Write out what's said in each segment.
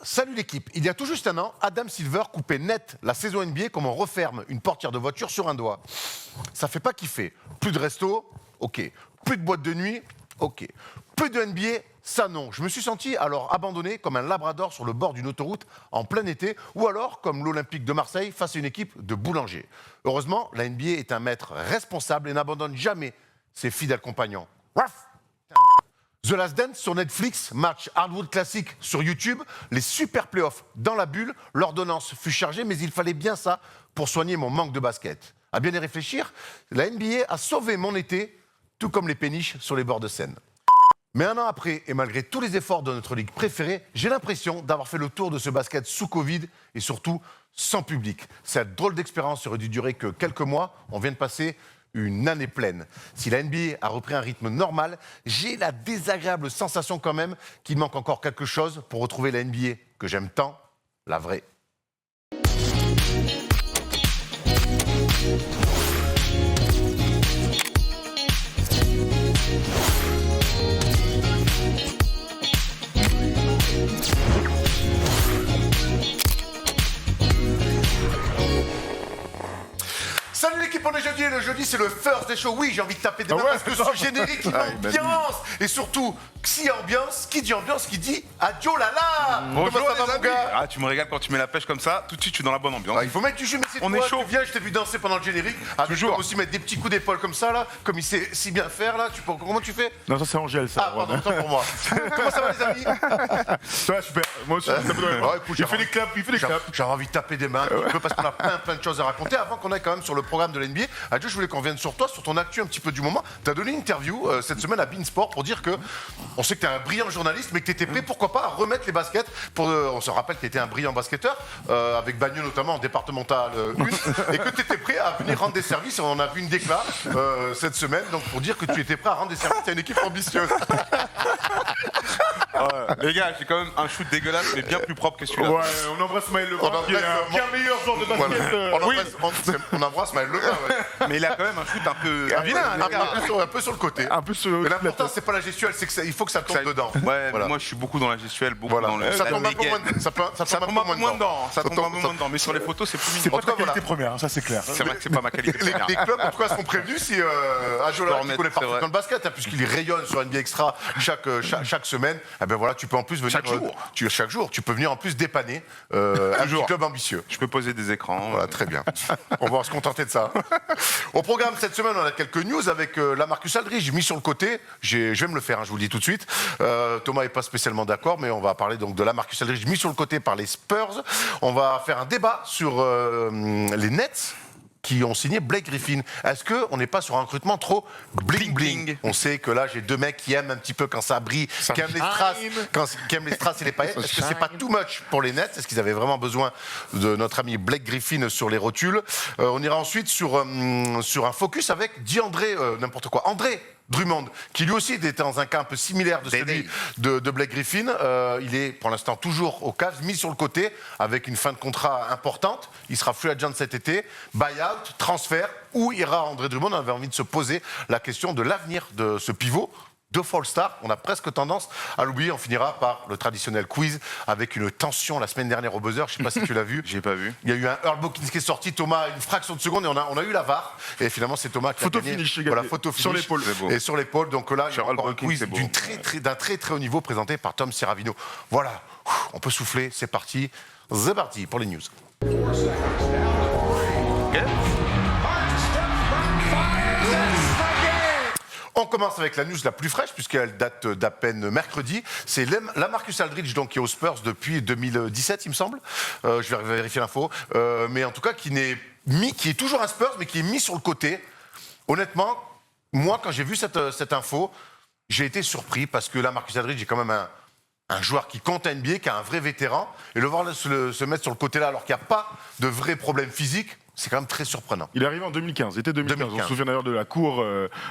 Salut l'équipe. Il y a tout juste un an, Adam Silver coupait net la saison NBA comme on referme une portière de voiture sur un doigt. Ça fait pas kiffer. Plus de resto, ok. Plus de boîte de nuit, ok. Plus de NBA, ça non. Je me suis senti alors abandonné comme un labrador sur le bord d'une autoroute en plein été, ou alors comme l'Olympique de Marseille face à une équipe de boulangers. Heureusement, la NBA est un maître responsable et n'abandonne jamais ses fidèles compagnons. Ruff. The Last Dance sur Netflix, match Hardwood Classic sur YouTube, les super playoffs dans la bulle, l'ordonnance fut chargée, mais il fallait bien ça pour soigner mon manque de basket. À bien y réfléchir, la NBA a sauvé mon été, tout comme les péniches sur les bords de Seine. Mais un an après, et malgré tous les efforts de notre ligue préférée, j'ai l'impression d'avoir fait le tour de ce basket sous Covid et surtout sans public. Cette drôle d'expérience aurait dû durer que quelques mois, on vient de passer une année pleine. Si la NBA a repris un rythme normal, j'ai la désagréable sensation quand même qu'il manque encore quelque chose pour retrouver la NBA que j'aime tant, la vraie. Salut l'équipe, on est jeudi et le jeudi c'est le first des shows. Oui, j'ai envie de taper des mains parce que ce générique il ambiance. Et surtout, qui ambiance, qui dit ambiance, qui dit adieu là. Bonjour Comment ça va, mon gars? Ah, tu me régales quand tu mets la pêche comme ça, tout de suite tu es dans la bonne ambiance. Il faut mettre du jus, mais c'est On toi, est chaud. tu viens, je t'ai vu danser pendant le générique. Toujours. Aussi mettre des petits coups d'épaule comme ça là, comme il sait si bien faire là. Comment tu fais? Non, ça c'est Angèle, ça. Ah pardon, autant pour moi. Comment ça va les amis? Ça va, super. Moi aussi, ça me donne. Ouais, écoute, Il fait des claps, il fait des claps. J'avais envie de taper des mains, un peu parce qu'on a plein de choses à raconter. Avant qu'on aille quand même sur le programme de l'NBA, Adjo, je voulais qu'on vienne sur toi, sur ton actu un petit peu du moment. Tu as donné une interview cette semaine à Beansport pour dire que on sait que tu es un brillant journaliste, mais que tu étais prêt, pourquoi pas, à remettre les baskets. On se rappelle que tu étais un brillant basketteur, avec Bagneux notamment en départemental 1, et que tu étais prêt à venir rendre des services. Et on en a vu une déclat cette semaine, donc pour dire que tu étais prêt à rendre des services à une équipe ambitieuse. Les gars, j'ai quand même un shoot dégueulasse, mais bien plus propre que celui-là. Ouais, on embrasse Maël Lebrun, qui est un bien meilleur joueur de basket. On embrasse Maël Lebrun, ouais. Mais il a quand même un shoot un peu vilain, les gars. Un peu sur le côté. Un peu sur Mais l'important, c'est pas la gestuelle, c'est qu'il faut que ça tombe dedans. Ouais, Voilà. mais moi je suis beaucoup dans la gestuelle, beaucoup Voilà. dans le. Ça tombe un peu moins, Ça tombe un peu moins dedans. Ça tombe un peu moins dedans. Mais sur les photos, c'est plus C'est mignon. pas ta qualité première, hein, ça c'est clair. C'est vrai que c'est pas ma qualité Les première. clubs, en tout cas, sont prévenus si Ajola, qui connaît c'est vrai. parfaitement le basket, hein, puisqu'il rayonne sur NBA Extra chaque semaine, eh ben voilà, tu peux en plus venir. Chaque jour. Tu peux venir en plus dépanner un petit club ambitieux. Je peux poser des écrans. Voilà, très bien. On va se contenter de ça. Au programme cette semaine, on a quelques news avec Lamarcus Aldridge mis sur le côté. Je vais me le faire, hein, je vous le dis tout de suite. Thomas n'est pas spécialement d'accord, mais on va parler donc de Lamarcus Aldridge mis sur le côté par les Spurs. On va faire un débat sur les Nets qui ont signé Blake Griffin. Est-ce qu'on n'est pas sur un recrutement trop bling-bling? On sait que là, j'ai deux mecs qui aiment un petit peu quand ça brille, qui aiment les strass et les paillettes. Est-ce que c'est pas too much pour les Nets? Est-ce qu'ils avaient vraiment besoin de notre ami Blake Griffin sur les rotules? On ira ensuite sur un focus avec André Drummond, qui lui aussi était dans un cas un peu similaire de celui de Blake Griffin. Il est pour l'instant toujours au Cavs, mis sur le côté, avec une fin de contrat importante. Il sera free agent cet été, buyout, transfert. Où ira André Drummond? On avait envie de se poser la question de l'avenir de ce pivot. Deux Fall-Stars, on a presque tendance à l'oublier. On finira par le traditionnel quiz avec une tension la semaine dernière au buzzer. Je ne sais pas si tu l'as vu. J'ai pas vu. Il y a eu un Earl Bookins qui est sorti, Thomas, une fraction de seconde, et on a eu la VAR. Et finalement, c'est Thomas qui a gagné. Finish, voilà, photo finish. sur l'épaule. Et sur l'épaule. Donc là, il y a Earl encore un Bookins, quiz c'est beau. d'un très haut niveau présenté par Tom Serravino. Voilà, on peut souffler, c'est parti. C'est parti pour les news. Ok. On commence avec la news la plus fraîche, puisqu'elle date d'à peine mercredi. C'est Lamarcus Aldridge, donc, qui est aux Spurs depuis 2017, il me semble. Je vais vérifier l'info. Mais en tout cas, qui est toujours un Spurs, mais qui est mis sur le côté. Honnêtement, moi, quand j'ai vu cette info, j'ai été surpris, parce que Lamarcus Aldridge est quand même un joueur qui compte à NBA, qui est un vrai vétéran. Et le voir se mettre sur le côté là, alors qu'il n'y a pas de vrai problème physique, C'est quand même très surprenant. Il est arrivé en 2015, c'était 2015. On se souvient d'ailleurs de la cour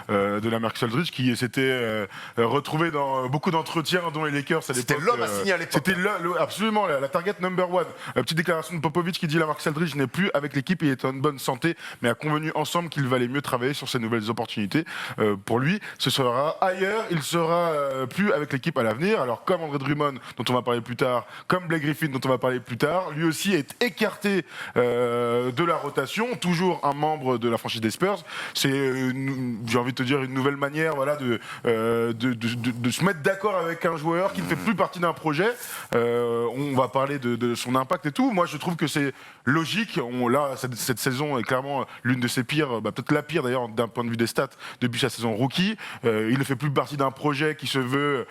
de la Marcus Aldridge qui s'était retrouvé dans beaucoup d'entretiens dont les Lakers à l'époque. C'était l'homme à signer à l'époque. C'était absolument la target number one. Petite déclaration de Popovich qui dit la Marcus Aldridge n'est plus avec l'équipe, il est en bonne santé, mais a convenu ensemble qu'il valait mieux travailler sur ces nouvelles opportunités. Pour lui, ce sera ailleurs, il sera plus avec l'équipe à l'avenir. Alors comme André Drummond, dont on va parler plus tard, comme Blake Griffin, dont on va parler plus tard, lui aussi est écarté de la rotation. Toujours un membre de la franchise des Spurs. C'est, j'ai envie de te dire, une nouvelle manière, voilà, de se mettre d'accord avec un joueur qui ne fait plus partie d'un projet. On va parler de son impact et tout. Moi, je trouve que c'est logique. Là, cette saison est clairement l'une de ses pires, peut-être la pire d'ailleurs d'un point de vue des stats depuis sa saison rookie. Il ne fait plus partie d'un projet qui se veut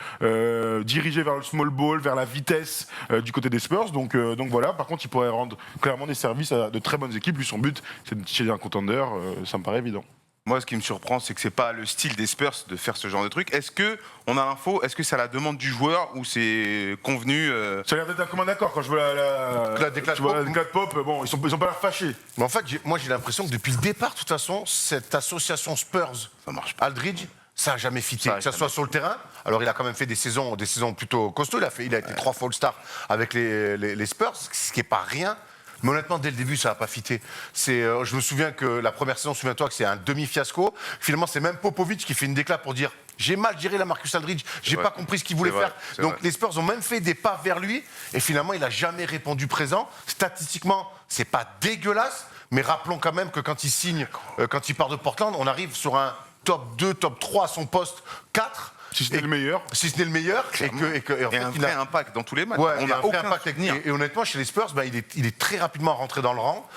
dirigé vers le small ball, vers la vitesse du côté des Spurs. Donc voilà. Par contre, il pourrait rendre clairement des services à de très bonnes équipes. Lui, son but, c'est de chez un contender, ça me paraît évident. Moi, ce qui me surprend, c'est que c'est pas le style des Spurs de faire ce genre de truc. Est-ce que on a l'info? Est-ce que c'est à la demande du joueur ou c'est convenu Ça a l'air d'être un commun accord quand je vois la déclate pop. Bon, ils ont pas l'air fâchés. Mais en fait, moi, j'ai l'impression que depuis le départ, de toute façon, cette association Spurs, ça marche pas. Aldridge, ça n'a jamais fité. Que ce soit sur le terrain, alors il a quand même fait des saisons plutôt costauds. Il a été 3 fois All-Star avec les Spurs, ce qui n'est pas rien. Mais honnêtement, dès le début, ça n'a pas fité. Je me souviens que la première saison, souviens-toi que c'est un demi-fiasco. Finalement, c'est même Popovich qui fait une déclat pour dire « J'ai mal géré la Marcus Aldridge, j'ai pas compris ce qu'il voulait faire ». Donc les Spurs ont même fait des pas vers lui. Et finalement, il n'a jamais répondu présent. Statistiquement, c'est pas dégueulasse. Mais rappelons quand même que quand il signe, quand il part de Portland, on arrive sur un top 2, top 3 à son poste 4. Si ce n'est le meilleur. Si ce n'est le meilleur. Et un vrai impact dans tous les matchs. Ouais, on n'a aucun impact. Et honnêtement, chez les Spurs, il est très rapidement rentré dans le rang.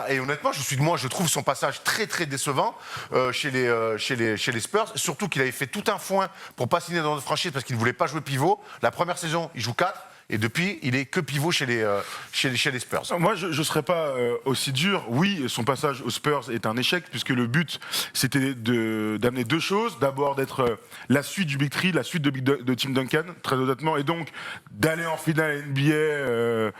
Et honnêtement, je trouve son passage très très décevant chez les Spurs. Surtout qu'il avait fait tout un foin pour pas signer dans notre franchise parce qu'il ne voulait pas jouer pivot. La première saison, il joue 4. Et depuis, il est que pivot chez les Spurs. Moi, je ne serais pas aussi dur. Oui, son passage aux Spurs est un échec, puisque le but, c'était d'amener 2 choses. D'abord, d'être la suite du Big Three, la suite de Tim Duncan, très honnêtement, et donc d'aller en finale NBA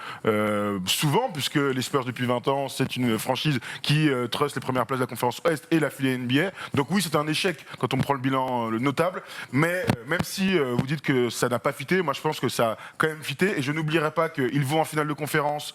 souvent, puisque les Spurs, depuis 20 ans, c'est une franchise qui trust les premières places de la conférence Ouest et la finale NBA. Donc oui, c'est un échec quand on prend le bilan notable. Mais même si vous dites que ça n'a pas fité, moi, je pense que ça a quand même fité. Et je n'oublierai pas qu'ils vont en finale de conférence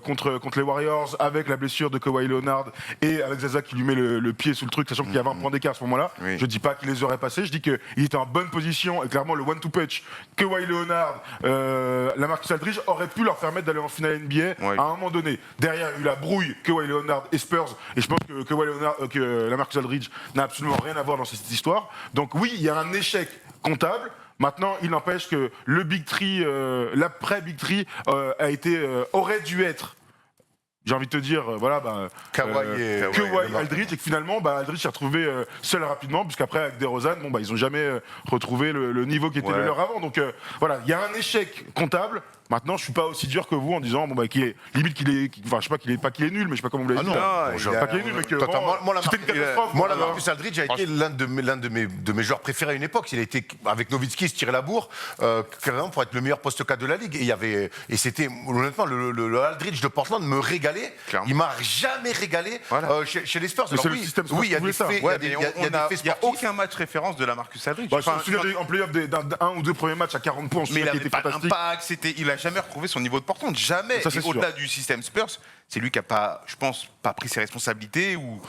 contre les Warriors avec la blessure de Kawhi Leonard et avec Zaza qui lui met le pied sous le truc, sachant qu'il y avait un point d'écart à ce moment-là. Oui. Je ne dis pas qu'il les aurait passés, je dis qu'il était en bonne position et clairement le one-two punch Kawhi Leonard, la Marcus Aldridge aurait pu leur permettre d'aller en finale NBA à un moment donné. Derrière, il y a eu la brouille Kawhi Leonard et Spurs et je pense que la Marcus Aldridge n'a absolument rien à voir dans cette histoire. Donc oui, il y a un échec comptable. Maintenant, il n'empêche que le Big Three, l'après-Big Three, aurait dû être, j'ai envie de te dire, Kawhi Aldridge, et que finalement, Aldridge s'est retrouvé seul rapidement, puisqu'après, avec DeRozan, ils n'ont jamais retrouvé le niveau qui était le leur avant. Donc voilà, il y a un échec comptable. Maintenant, je suis pas aussi dur que vous en disant qu'il est pas qu'il est nul, mais je sais pas comment vous l'avez dit. Pas qu'il est nul, mais que c'était une catastrophe. Moi, la Marcus Aldridge a été l'un de mes joueurs préférés à une époque. Il a été avec Nowitzki, il se tirait la bourre, carrément pour être le meilleur poste 4 de la ligue. Et c'était honnêtement le Aldridge de Portland me régalait. Clairement. Il m'a jamais régalé chez les Spurs. Alors, oui, il y a des faits. Il n'y a aucun match référence de la Marcus Aldridge. Je me souviens en play-off d'un ou deux premiers matchs à 40 points. Mais il n'avait pas d'impact. Il a jamais retrouvé son niveau de Portland, jamais. Et au-delà du système Spurs, c'est lui qui a pas, je pense, pas pris ses responsabilités ou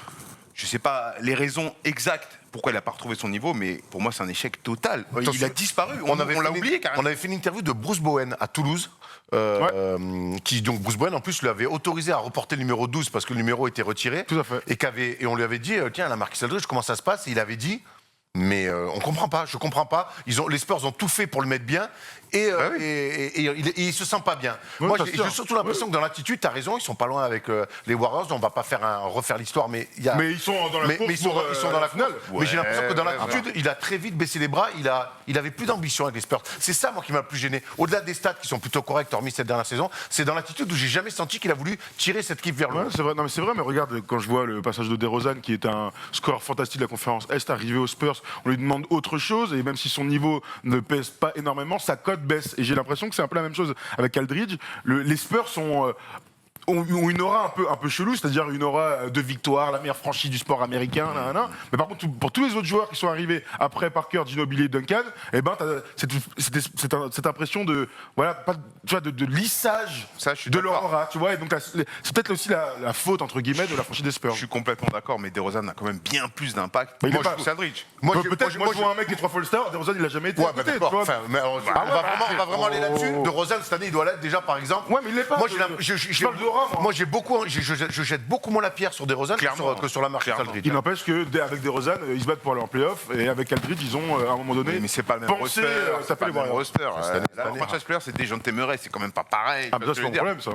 je sais pas les raisons exactes pourquoi il n'a pas retrouvé son niveau, mais pour moi c'est un échec total. Il a disparu, on l'a oublié carrément. On avait fait une interview de Bruce Bowen à Toulouse, donc Bruce Bowen en plus lui avait autorisé à reporter le numéro 12 parce que le numéro était retiré. Tout à fait. Et on lui avait dit, tiens, la Marcus Aldridge, comment ça se passe? Et il avait dit, mais on comprend pas, je comprends pas. Les Spurs ont tout fait pour le mettre bien. Et il se sent pas bien. Oui, moi, j'ai surtout l'impression que dans l'attitude, tu as raison, ils sont pas loin avec les Warriors. On va pas refaire l'histoire, mais ils sont dans la course. Ils sont dans la finale. Mais j'ai l'impression que dans l'attitude, il a très vite baissé les bras. Il avait plus d'ambition avec les Spurs. C'est ça, moi, qui m'a le plus gêné. Au-delà des stats qui sont plutôt corrects, hormis cette dernière saison, c'est dans l'attitude où j'ai jamais senti qu'il a voulu tirer cette équipe vers le haut. C'est vrai. Non, mais c'est vrai. Mais regarde, quand je vois le passage de DeRozan, qui est un score fantastique de la conférence Est, arrivé aux Spurs, on lui demande autre chose. Et même si son niveau ne pèse pas énormément, sa cote baisse. Et j'ai l'impression que c'est un peu la même chose avec Aldridge. Les Spurs sont ont une aura un peu chelou, c'est-à-dire une aura de victoire, la meilleure franchise du sport américain, mais par contre pour tous les autres joueurs qui sont arrivés après Parker, Ginobili et Duncan, eh ben t'as cette impression de voilà pas, tu vois, de lissage de leur aura, tu vois, et donc c'est peut-être aussi la faute entre guillemets de la franchise des Spurs. Je suis complètement d'accord, mais DeRozan a quand même bien plus d'impact. Mais Moi, je trouve Aldridge. Moi, je vois un mec qui est 3 All-Star, DeRozan il a jamais été. Ouais, bah d'accord. Enfin, mais alors, on va vraiment aller là-dessus. De Rozan cette année, il doit l'être déjà, par exemple. Ouais, mais il l'est pas. Moi, je jette beaucoup moins la pierre sur DeRozan que sur la marque Aldridge. Il n'empêche qu'avec DeRozan, ils se battent pour aller en playoff, et avec Aldridge, ils ont à un moment donné. Mais c'est pas le même roster. C'est pas le même roster. La franchise player, c'était John Temeray, c'est quand même pas pareil. Ah, ça, c'est mon problème, ça.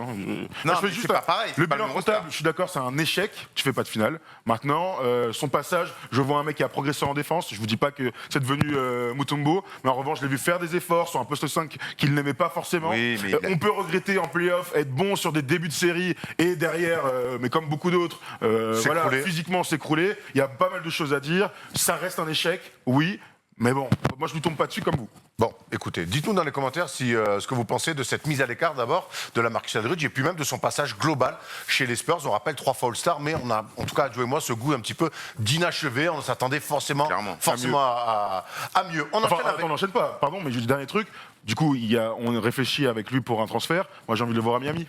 Non, c'est pas pareil. Le bilan comptable, je suis d'accord, c'est un échec. Tu fais pas de finale. Maintenant, son passage, je vois un mec qui a progressé en défense. Je vous dis pas que c'est devenu Mutombo, mais en revanche, je l'ai vu faire des efforts sur un poste 5 qu'il n'aimait pas forcément. Oui, on peut regretter en playoff, être bon sur des débuts de série et derrière, mais comme beaucoup d'autres, voilà, physiquement s'écrouler. Il y a pas mal de choses à dire. Ça reste un échec, oui, mais bon, moi je ne tombe pas dessus comme vous. Bon, écoutez, dites-nous dans les commentaires ce que vous pensez de cette mise à l'écart d'abord de la marque Aldridge et puis même de son passage global chez les Spurs. On rappelle 3 fois All-Star, mais on a, en tout cas, Joe et moi, ce goût un petit peu d'inachevé. On s'attendait forcément à mieux. On n'enchaîne pas, pardon, mais juste dernier truc. Du coup, on réfléchit avec lui pour un transfert. Moi, j'ai envie de le voir à Miami.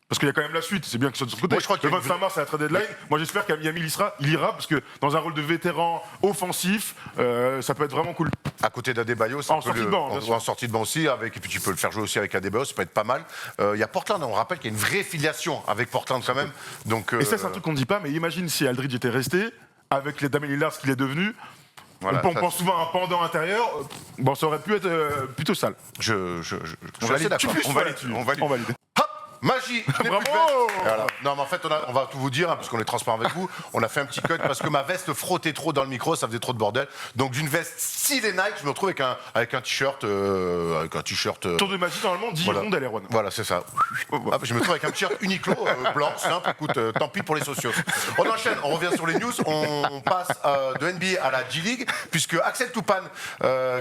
Parce qu'il y a quand même la suite, c'est bien qu'il soit de son côté. Moi, je crois le 25 mars, c'est la trade deadline. Moi, j'espère qu'à Miami, il ira, parce que dans un rôle de vétéran offensif, ça peut être vraiment cool. À côté d'Adebayo, en sortie de banc, en sortie de banc aussi, et puis tu peux le faire jouer aussi avec Adebayo, ça peut être pas mal. Il y a Portland, on rappelle qu'il y a une vraie filiation avec Portland quand même. Donc, et ça, c'est un truc qu'on ne dit pas, mais imagine si Aldridge était resté, avec les Damian Lillard, ce qu'il est devenu. Voilà, on pense souvent à un pendant intérieur, bon, ça aurait pu être plutôt sale. Je suis assez d'accord. On valide. Magie. Bravo. Voilà. Non, mais en fait, on va tout vous dire, parce qu'on est transparent avec vous. On a fait un petit cut parce que ma veste frottait trop dans le micro, ça faisait trop de bordel. Donc d'une veste stylée Nike, je me retrouve avec un t-shirt. Tour de magie, normalement, 10 rondelles, Erwan. Voilà, c'est ça. Je me trouve avec un t-shirt Uniqlo blanc, simple. Écoute, tant pis pour les socios. On enchaîne, on revient sur les news. On passe de NBA à la G-League, puisque Axel Toupane,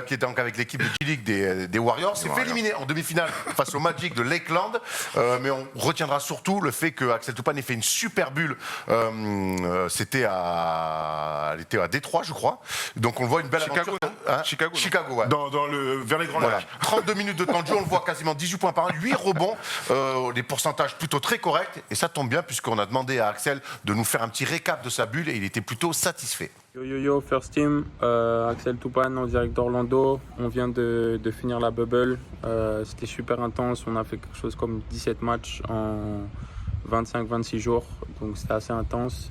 qui est donc avec l'équipe de G-League des Warriors, s'est fait éliminer en demi-finale face au Magic de Lakeland. Mais on retiendra surtout le fait que Axel Toupane ait fait une super bulle. C'était à Détroit, je crois. Donc on voit une belle Chicago, aventure. Chicago, ouais. Vers les grands lacs. 32 minutes de temps de jeu, on le voit quasiment 18 points par an, 8 rebonds, des pourcentages plutôt très corrects. Et ça tombe bien puisqu'on a demandé à Axel de nous faire un petit récap de sa bulle et il était plutôt satisfait. Yo, First Team, Axel Toupane en direct d'Orlando. On vient de finir la bubble. C'était super intense. On a fait quelque chose comme 17 matchs en 25-26 jours. Donc c'était assez intense.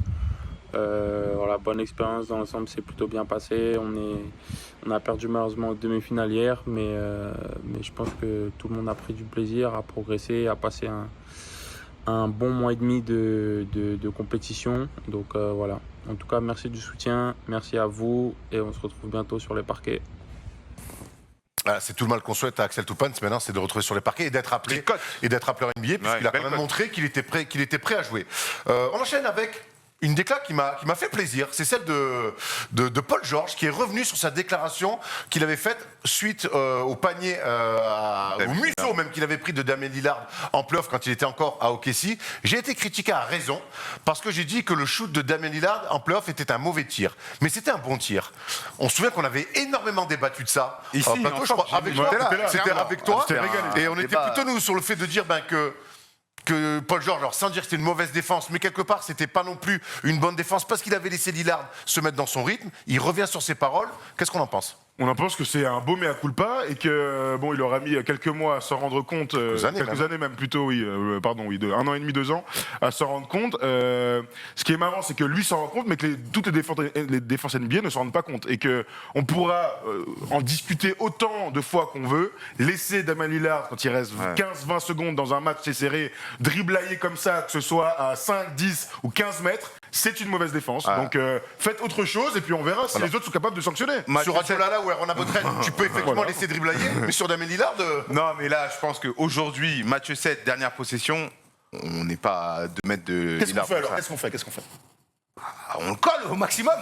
Voilà, bonne expérience dans l'ensemble, c'est plutôt bien passé. On a perdu malheureusement en demi-finale hier, mais je pense que tout le monde a pris du plaisir, a progressé, a passé un bon mois et demi de compétition. Donc voilà. En tout cas, merci du soutien, merci à vous et on se retrouve bientôt sur les parquets. Voilà, c'est tout le mal qu'on souhaite à Axel Toupane, maintenant c'est de retrouver sur les parquets et d'être appelé en NBA, puisqu'il a quand même montré qu'il était prêt à jouer. On enchaîne avec une déclaration qui m'a fait plaisir, c'est celle de Paul George, qui est revenu sur sa déclaration qu'il avait faite suite au panier, au museau même qu'il avait pris de Damian Lillard en playoff quand il était encore à OKC. J'ai été critiqué à raison, parce que j'ai dit que le shoot de Damian Lillard en playoff était un mauvais tir. Mais c'était un bon tir. On se souvient qu'on avait énormément débattu de ça. Ici, plateau, je crois, avec toi. C'était avec toi. Et on était plutôt nous sur le fait de dire que Paul George, alors sans dire que c'était une mauvaise défense, mais quelque part c'était pas non plus une bonne défense parce qu'il avait laissé Lillard se mettre dans son rythme. Il revient sur ses paroles. Qu'est-ce qu'on en pense ? On en pense que c'est un beau mea culpa et que bon, il aura mis quelques mois à s'en rendre compte, quelques années même plutôt, de 1 an et demi, 2 ans, à s'en rendre compte. Ce qui est marrant, c'est que lui s'en rend compte, mais que toutes les défenses NBA ne s'en rendent pas compte et que on pourra en discuter autant de fois qu'on veut. Laisser Damian Lillard quand il reste 15-20 secondes dans un match c'est serré, dribbler comme ça, que ce soit à 5, 10 ou 15 mètres. C'est une mauvaise défense. Donc faites autre chose et puis on verra si les autres sont capables de sanctionner. Sur Adjolala ou Aaron Abotren, tu peux effectivement laisser dribbler, mais sur Damian Lillard... Non, mais là, je pense qu'aujourd'hui, match 7, dernière possession, on n'est pas à 2 mètres de Qu'est-ce qu'on Lillard. fait alors ? Qu'est-ce qu'on fait ? on le colle au maximum.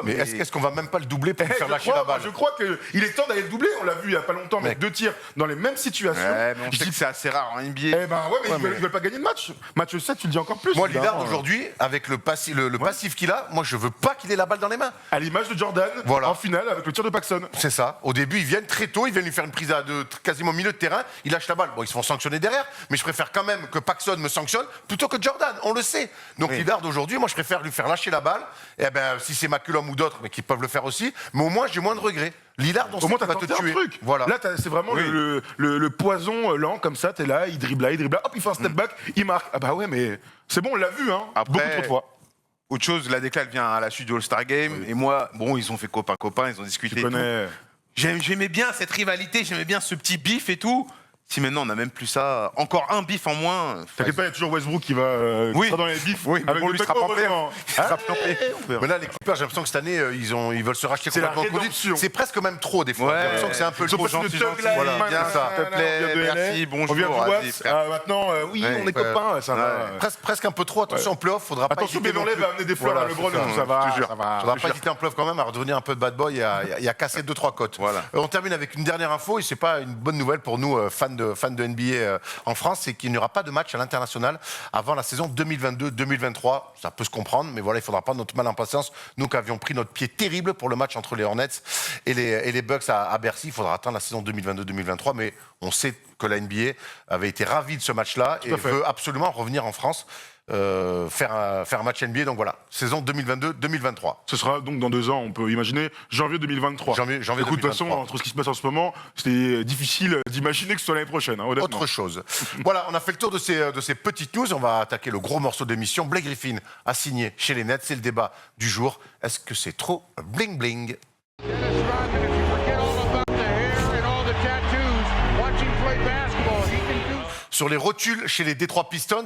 Mais est-ce qu'on va même pas le doubler pour lui faire lâcher crois, la balle? Je crois qu'il est temps d'aller le doubler. On l'a vu il y a pas longtemps, avec 2 tirs dans les mêmes situations. Ouais, mais on sait que c'est assez rare en NBA. Eh ben ouais, mais ils veulent pas gagner de match. Match 7, tu le dis encore plus. Moi, évidemment. Lillard, aujourd'hui, avec le passif qu'il a, moi, je veux pas qu'il ait la balle dans les mains. À l'image de Jordan, Voilà. en finale, avec le tir de Paxson. C'est ça. Au début, ils viennent très tôt, ils viennent lui faire une prise de quasiment milieu de terrain, il lâche la balle. Bon, ils se font sanctionner derrière, mais je préfère quand même que Paxson me sanctionne plutôt que Jordan, on le sait. Donc Lillard, aujourd'hui, moi, je préfère lui faire lâcher la balle. Et ben, si c'est McCollum ou d'autres, mais qui peuvent le faire aussi, mais au moins, j'ai moins de regrets. Lillard, on Au sait moins, qu'il t'as va te tenté un tuer. truc. Voilà. Là, c'est vraiment le poison lent, comme ça, t'es là, il dribble là, hop, il fait un step back, il marque. Ah bah ouais, mais c'est bon, on l'a vu, hein, Après, beaucoup trop de fois. Autre chose, la déclare vient à la suite du All-Star Game. Et moi, bon, ils ont fait copain, ils ont discuté. Tu connais... J'aimais bien cette rivalité, j'aimais bien ce petit bif et tout. Si maintenant on n'a même plus ça, encore un bif en moins. T'inquiète pas, il y a toujours Westbrook qui va qui sera dans les bifs. Oui, mais avec bon, le lui sera Tecmo, pas en paix. heureusement. Mais là, les Clippers, j'ai l'impression que cette année, ils veulent se racheter C'est la complètement. rédemption. C'est presque même trop, des fois. Ouais. J'ai l'impression que c'est un peu Ils sont trop. passés de gentil, Thug Life, voilà, maintenant, bien ça. S'il te plaît, on vient de merci, LA, bonjour, on vient du vas-y, Watts, frère. maintenant, oui, Ouais, on est ouais. copains, ça va. Presque un peu trop. Attention, en playoff, faudra pas Attention, hésiter non Beverley plus. va amener des fleurs Voilà, à LeBron, c'est ça. ça va, Je te jure. ça va. Faudra pas hésiter en playoff quand même à redevenir un peu de bad boy et à casser 2-3 côtes. Voilà. On termine avec une dernière info, et c'est pas une bonne nouvelle pour nous, fans de NBA en France, c'est qu'il n'y aura pas de match à l'international avant la saison 2022-2023. Ça peut se comprendre, mais voilà, il faudra pas notre mal en patience. Nous qui avions pris notre pied terrible pour le match entre les Hornets et les Bucks à Bercy, il faudra attendre la saison 2022-2023, mais on sait que la NBA avait été ravie de ce match-là et veut absolument revenir en France. Faire un match NBA, donc voilà, saison 2022-2023. Ce sera donc dans 2 ans, on peut imaginer, janvier 2023. Janvier Écoute, de toute 2023. façon, entre ce qui se passe en ce moment, c'était difficile d'imaginer que ce soit l'année prochaine, hein, honnêtement. Autre chose. Voilà, on a fait le tour de ces petites news. On va attaquer le gros morceau d'émission. Blake Griffin a signé chez les Nets. C'est le débat du jour. Est-ce que c'est trop bling bling? Sur les rotules chez les Detroit Pistons,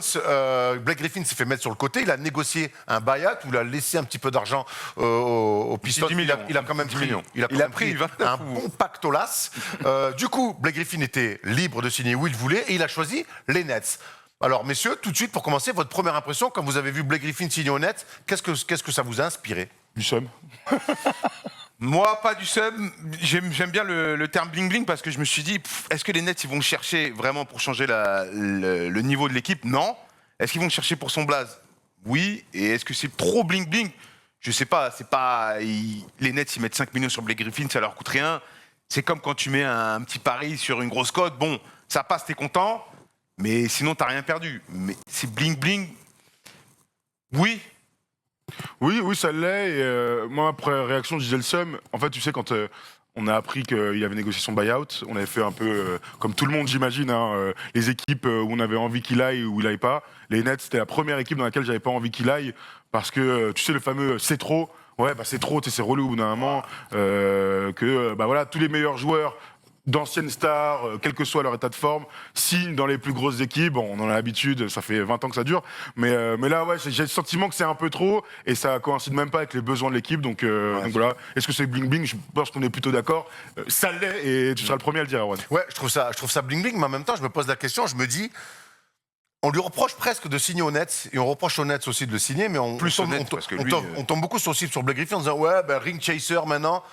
Blake Griffin s'est fait mettre sur le côté. Il a négocié un buyout où il a laissé un petit peu d'argent aux Pistons. 10 millions. Il a quand même 10 pris, millions. il a quand Il a même pris pris 29 un bon pactolas. Du coup, Blake Griffin était libre de signer où il voulait et il a choisi les Nets. Alors, messieurs, tout de suite, pour commencer, votre première impression, quand vous avez vu Blake Griffin signer aux Nets, qu'est-ce que ça vous a inspiré? Du seum. Moi, pas du seum. J'aime bien le terme bling-bling parce que je me suis dit, est-ce que les Nets ils vont le chercher vraiment pour changer le niveau de l'équipe? Non. Est-ce qu'ils vont le chercher pour son blaze? Oui. Et est-ce que c'est trop bling-bling? Je sais pas. Les Nets, ils mettent 5 millions sur Blake Griffin, ça leur coûte rien. C'est comme quand tu mets un petit pari sur une grosse cote. Bon, ça passe, t'es content, mais sinon, t'as rien perdu. Mais c'est bling-bling. Oui. Oui, ça l'est. Et moi, après réaction, je disais le seum. En fait, tu sais, quand on a appris qu'il avait négocié son buyout, on avait fait un peu comme tout le monde, j'imagine, hein, les équipes où on avait envie qu'il aille ou il aille pas. Les Nets, c'était la première équipe dans laquelle j'avais pas envie qu'il aille parce que, tu sais, le fameux c'est trop. Ouais, bah c'est trop, c'est relou au bout d'un moment. Bah voilà, tous les meilleurs joueurs d'anciennes stars, quel que soit leur état de forme, signent dans les plus grosses équipes. Bon, on en a l'habitude, ça fait 20 ans que ça dure. Mais là, ouais, j'ai le sentiment que c'est un peu trop et ça coïncide même pas avec les besoins de l'équipe. Donc voilà. Est-ce que c'est bling-bling? Je pense qu'on est plutôt d'accord. Ça l'est et tu seras le premier à le dire, Erwan. Ouais, je trouve ça bling-bling, mais en même temps, je me pose la question, je me dis, on lui reproche presque de signer aux Nets, et on reproche aux Nets aussi de le signer, mais on tombe beaucoup sur le cible sur Blake Griffin en disant, ouais, ben, ring chaser maintenant.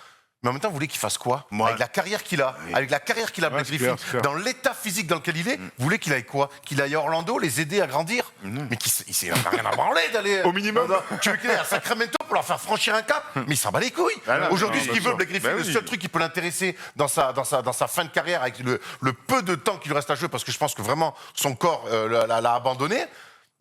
Mais en même temps, vous voulez qu'il fasse quoi? Ouais. Avec la carrière qu'il a, avec la carrière qu'il a, Blake Griffin, clair. dans l'état physique dans lequel il est, vous voulez qu'il aille quoi? Qu'il aille à Orlando, les aider à grandir? Mais il n'a rien à branler d'aller. Au minimum. Tu veux qu'il aille à Sacramento pour leur faire franchir un cap? Mais il s'en bat les couilles. Voilà, Aujourd'hui, non, ce qu'il bien veut, sûr. Blake Griffin, Bah le oui. seul truc qui peut l'intéresser dans sa fin de carrière, avec le peu de temps qu'il lui reste à jouer, parce que je pense que vraiment son corps l'a abandonné.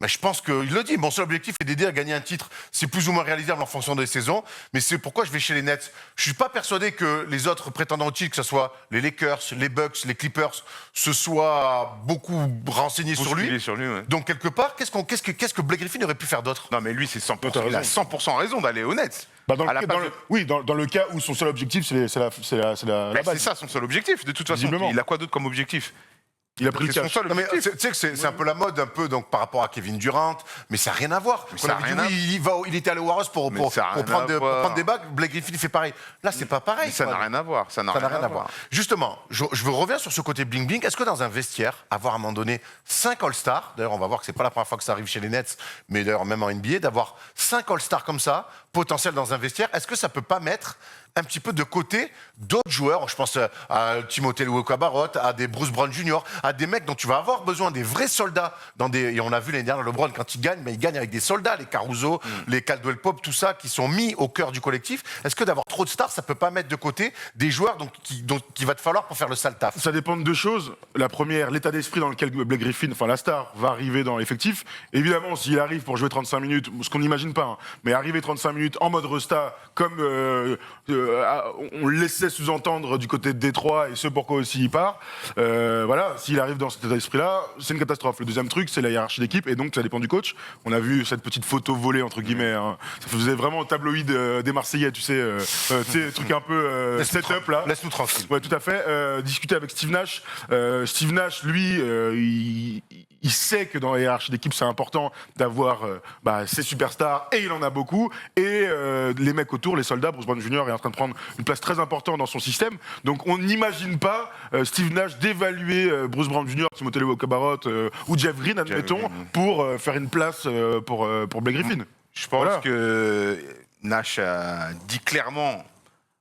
Mais je pense qu'il le dit. Mon seul objectif est d'aider à gagner un titre. C'est plus ou moins réalisable en fonction des saisons. Mais c'est pourquoi je vais chez les Nets. Je suis pas persuadé que les autres prétendants au titre, que ce soit les Lakers, les Bucks, les Clippers, se soient beaucoup renseignés sur lui. Ouais. Donc quelque part, qu'est-ce que Blake Griffin aurait pu faire d'autre? Non, mais lui, c'est 100%. T'as Il a raison. 100% raison d'aller aux Nets. Bah, dans À la le, place dans de- le- oui, dans le cas où son seul objectif, c'est la Bah, base. c'est ça son seul objectif, de toute façon. Visiblement. Il a quoi d'autre comme objectif? Il a pris le C'est son cash. seul Non, mais objectif. tu sais que c'est un peu la mode, un peu donc par rapport à Kevin Durant, mais ça n'a rien à voir. Mais On ça a avait dit, rien à- oui, il était allé au Warriors pour Mais ça a rien à prendre voir. des bagues. Blake Griffin, il fait pareil. Là, c'est pas pareil. Mais ça quoi. n'a rien à voir. Ça n'a Ça n'a rien à voir. Justement, je reviens sur ce côté bling-bling. Est-ce que dans un vestiaire, avoir à un moment donné 5 All-Stars, d'ailleurs, on va voir que c'est pas la première fois que ça arrive chez les Nets, mais d'ailleurs, même en NBA, d'avoir 5 All-Stars comme ça, potentiels dans un vestiaire, est-ce que ça peut pas mettre un petit peu de côté d'autres joueurs? Je pense à Timothée Luwawu-Cabarrot, à des Bruce Brown Jr., à des mecs dont tu vas avoir besoin, des vrais soldats. Et on a vu l'année dernière, LeBron, quand il gagne, mais il gagne avec des soldats, les Caruso, les Caldwell Pope, tout ça, qui sont mis au cœur du collectif. Est-ce que d'avoir trop de stars, ça peut pas mettre de côté des joueurs qu'il va te falloir pour faire le sale taf? Ça dépend de deux choses. La première, l'état d'esprit dans lequel Blake Griffin, enfin la star, va arriver dans l'effectif. Évidemment, s'il arrive pour jouer 35 minutes, ce qu'on n'imagine pas, hein, mais arriver 35 minutes en mode resta, comme on le laissait sous-entendre du côté de Détroit, et ce pourquoi aussi il part, voilà, s'il arrive dans cet état d'esprit-là, c'est une catastrophe. Le deuxième truc, c'est la hiérarchie d'équipe, et donc ça dépend du coach. On a vu cette petite photo volée, entre guillemets, hein. Ça faisait vraiment tabloïd des Marseillais, tu sais, truc un peu setup là. Laisse-nous tranquille. Ouais, tout à fait. Discuter avec Steve Nash. Steve Nash, lui, il sait que dans la hiérarchie d'équipe, c'est important d'avoir ses superstars, et il en a beaucoup. Et les mecs autour, les soldats, Bruce Brown Jr. est en train de prendre une place très importante dans son système. Donc on n'imagine pas Steve Nash d'évaluer Bruce Brown Jr., Timothée Luwawu-Cabarrot ou Jeff Green, admettons, pour faire une place pour Blake Griffin. Je pense Voilà. que Nash a dit clairement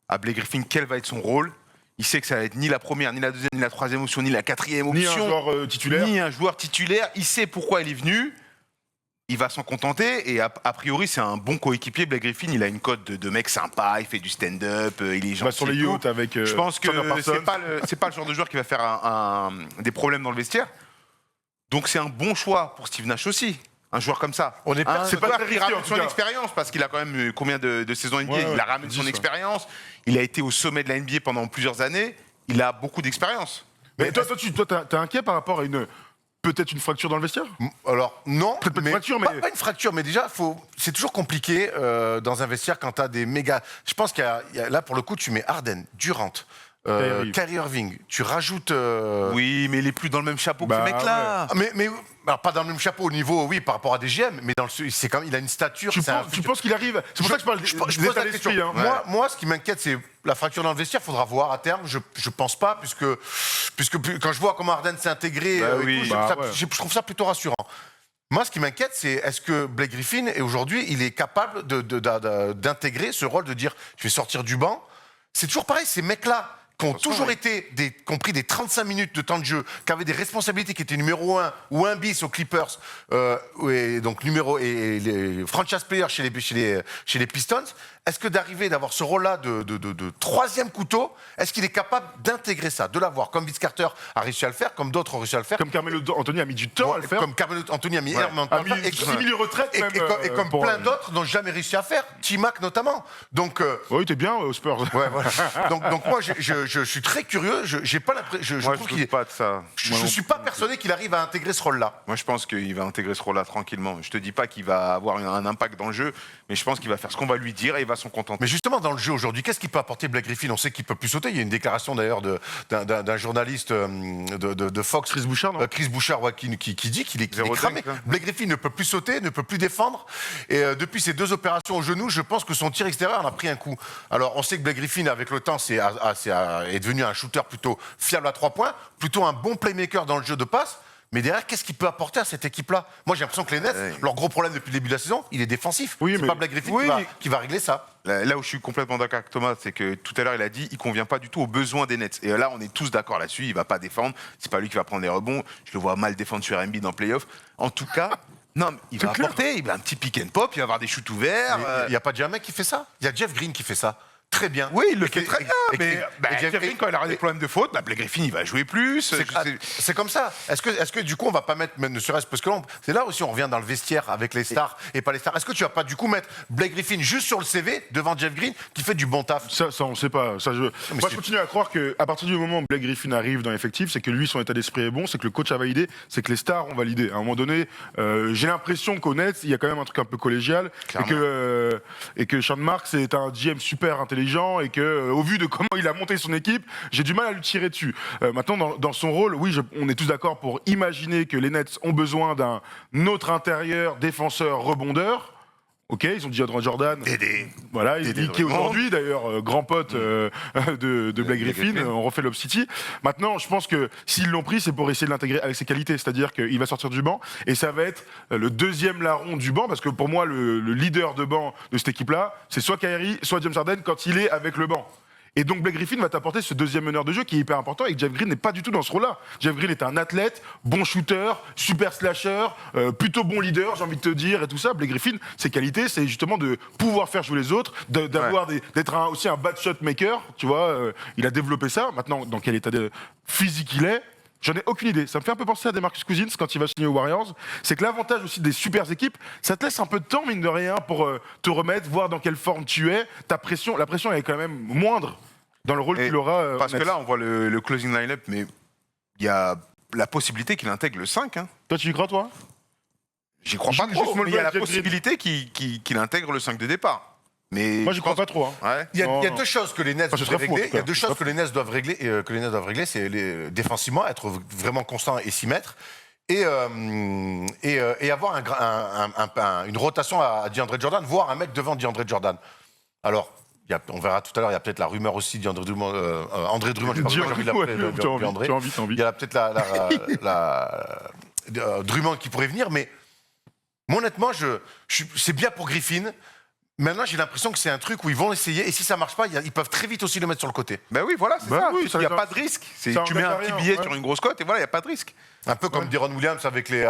à Blake Griffin quel va être son rôle. Il sait que ça va être ni la première, ni la deuxième, ni la troisième option, ni la quatrième Ni un option. joueur titulaire. Ni un joueur titulaire. Il sait pourquoi il est venu. Il va s'en contenter. Et a priori, c'est un bon coéquipier. Blake Griffin, il a une cote de mec sympa. Il fait du stand-up. Il est Va gentil. sur les et tout. yachts avec. Je pense que Chandler Parsons. c'est pas le genre de joueur qui va faire des problèmes dans le vestiaire. Donc c'est un bon choix pour Steve Nash aussi. Un joueur comme ça. On est pas- c'est pas joueur très qui risqué, en ramène tout son cas. expérience parce qu'il a quand même eu combien de saisons NBA. Ouais, il a ramené 10, son ouais. expérience. Il a été au sommet de la NBA pendant plusieurs années. Il a beaucoup d'expérience. Mais toi, t'es inquiet par rapport à peut-être une fracture dans le vestiaire? Alors, non, Peut-être pas une fracture, mais- pas une fracture, mais déjà, c'est toujours compliqué dans un vestiaire quand tu as des méga... Je pense là, pour le coup, tu mets Harden, Durant, Kyrie Irving, tu rajoutes... Oui, mais il est plus dans le même chapeau que Bah, ce mec-là. Mais alors, pas dans le même chapeau au niveau, oui, par rapport à des GM, mais c'est quand même, il a une stature... Tu c'est un penses, tu penses qu'il arrive? C'est pour ça que je parle je pose d'état la question. d'esprit. Hein. Moi, ce qui m'inquiète, c'est la fracture dans le vestiaire. Il faudra voir à terme. Je pense pas, puisque quand je vois comment Harden s'est intégré, Bah oui. je trouve ça plutôt rassurant. Moi, ce qui m'inquiète, c'est est-ce que Blake Griffin, aujourd'hui, il est capable d'intégrer ce rôle de dire je vais sortir du banc. C'est toujours pareil, ces mecs-là qui ont toujours été, qui ont pris des 35 minutes de temps de jeu, qui avaient des responsabilités, qui étaient numéro 1 ou 1 bis aux Clippers, et donc et les franchise players chez les Pistons, est-ce que d'avoir ce rôle-là de troisième couteau, est-ce qu'il est capable d'intégrer ça, de l'avoir, comme Vince Carter a réussi à le faire, comme d'autres ont réussi à le faire, Comme Carmelo Anthony a mis du temps à le faire. comme Carmelo Anthony a mis a énormément de temps à mis le faire, 6 000 retraites et même. comme pour- plein d'autres n'ont jamais réussi à faire, T-Mac notamment. Donc, Oui, t'es bien aux Spurs. ouais, voilà. donc moi, je suis très curieux. J'ai pas l'impression. Je Moi, trouve je qu'il doute pas de ça. je suis pas persuadé qu'il arrive à intégrer ce rôle-là. Moi, je pense qu'il va intégrer ce rôle-là tranquillement. Je te dis pas qu'il va avoir un impact dans le jeu, mais je pense qu'il va faire ce qu'on va lui dire et il va s'en contenter. Mais justement, dans le jeu aujourd'hui, qu'est-ce qu'il peut apporter Blake Griffin? On sait qu'il peut plus sauter. Il y a une déclaration d'ailleurs d'un journaliste de Fox, Chris Bouchard, non? Chris Bouchard, ouais, qui dit qu'il est Zéro cramé. dingue, hein. Blake Griffin ne peut plus sauter, ne peut plus défendre. Et depuis ces 2 opérations au genou, je pense que son tir extérieur en a pris un coup. Alors, on sait que Blake Griffin, avec le temps, est devenu un shooter plutôt fiable à 3 points, plutôt un bon playmaker dans le jeu de passe. Mais derrière, qu'est-ce qu'il peut apporter à cette équipe-là? Moi, j'ai l'impression que les Nets, leur gros problème depuis le début de la saison, il est défensif. Oui, c'est mais- pas Blake Griffin Oui. qui va régler ça. Là où je suis complètement d'accord avec Thomas, c'est que tout à l'heure, il a dit il convient pas du tout aux besoins des Nets. Et là, on est tous d'accord là-dessus. Il va pas défendre. C'est pas lui qui va prendre les rebonds. Je le vois mal défendre sur Embiid en playoff. En tout cas, non, mais il va apporter. Il va un petit pick and pop. Il va avoir des shoots ouverts. Il n'y a pas déjà un mec qui fait ça? Il y a Jeff Green qui fait ça. Très bien. Oui, il le Et fait que- très bien. et- Mais et- Jeff Green, quand il aura des problèmes de faute, Blake Griffin, il va jouer plus. C'est comme ça. Est-ce que du coup on va pas mettre, ne serait-ce parce que c'est là aussi on revient dans le vestiaire avec les stars et pas les stars. Est-ce que tu vas pas du coup mettre Blake Griffin juste sur le CV devant Jeff Green qui fait du bon taf? Ça, on sait pas. Ça, moi, c'est- je continue à croire qu'à partir du moment où Blake Griffin arrive dans l'effectif, c'est que lui, son état d'esprit est bon, c'est que le coach a validé, c'est que les stars ont validé. À un moment donné, j'ai l'impression qu'au Nets, il y a quand même un truc un peu collégial et que Sean Marks est un GM super intelligent intelligent et que, au vu de comment il a monté son équipe, j'ai du mal à lui tirer dessus. Maintenant, dans son rôle, oui, on est tous d'accord pour imaginer que les Nets ont besoin d'un autre intérieur, défenseur, rebondeur. Ok, ils ont dit André Jordan. Voilà, qui est aujourd'hui d'ailleurs grand pote de Blake Griffin. On refait Lob City. Maintenant, je pense que s'ils l'ont pris, c'est pour essayer de l'intégrer avec ses qualités. C'est-à-dire qu'il va sortir du banc et ça va être le deuxième larron du banc, parce que pour moi, le leader de banc de cette équipe-là, c'est soit Kyrie, soit James Harden quand il est avec le banc. Et donc Blake Griffin va t'apporter ce deuxième meneur de jeu qui est hyper important, et que Jeff Green n'est pas du tout dans ce rôle-là. Jeff Green est un athlète, bon shooter, super slasher, plutôt bon leader, j'ai envie de te dire, et tout ça. Blake Griffin, ses qualités, c'est justement de pouvoir faire jouer les autres, d'être aussi un bad shot maker, tu vois. Il a développé ça. Maintenant, dans quel état physique il est, j'en ai aucune idée. Ça me fait un peu penser à DeMarcus Cousins quand il va signer aux Warriors. C'est que l'avantage aussi des super équipes, ça te laisse un peu de temps, mine de rien, pour te remettre, voir dans quelle forme tu es. La pression est quand même moindre dans le rôle qu'il aura. Parce que là, on voit le closing line-up, mais il y a la possibilité qu'il intègre le 5. Hein. Toi, tu y crois, toi? J'y crois pas trop, mais il y a la possibilité qu'il intègre le 5 de départ. Mais moi, j'y crois pas trop. Hein. Ouais. Il y a deux choses que les Nets doivent régler. Il y a deux choses que les Nets doivent régler, c'est défensivement, être vraiment constant et s'y mettre, et avoir une rotation à DeAndre Jordan, voire un mec devant DeAndre Jordan. Alors, on verra tout à l'heure, il y a peut-être la rumeur aussi d'André Drummond. André Drummond, j'ai envie de l'appeler André. Il y a peut-être la Drummond qui pourrait venir, mais honnêtement, c'est bien pour Griffin. Maintenant, j'ai l'impression que c'est un truc où ils vont essayer, et si ça marche pas, ils peuvent très vite aussi le mettre sur le côté. Ben oui, voilà, c'est ça. Il n'y a pas de risque. Tu mets un petit billet sur une grosse cote, et voilà, il n'y a pas de risque. Un peu comme Deron Williams avec les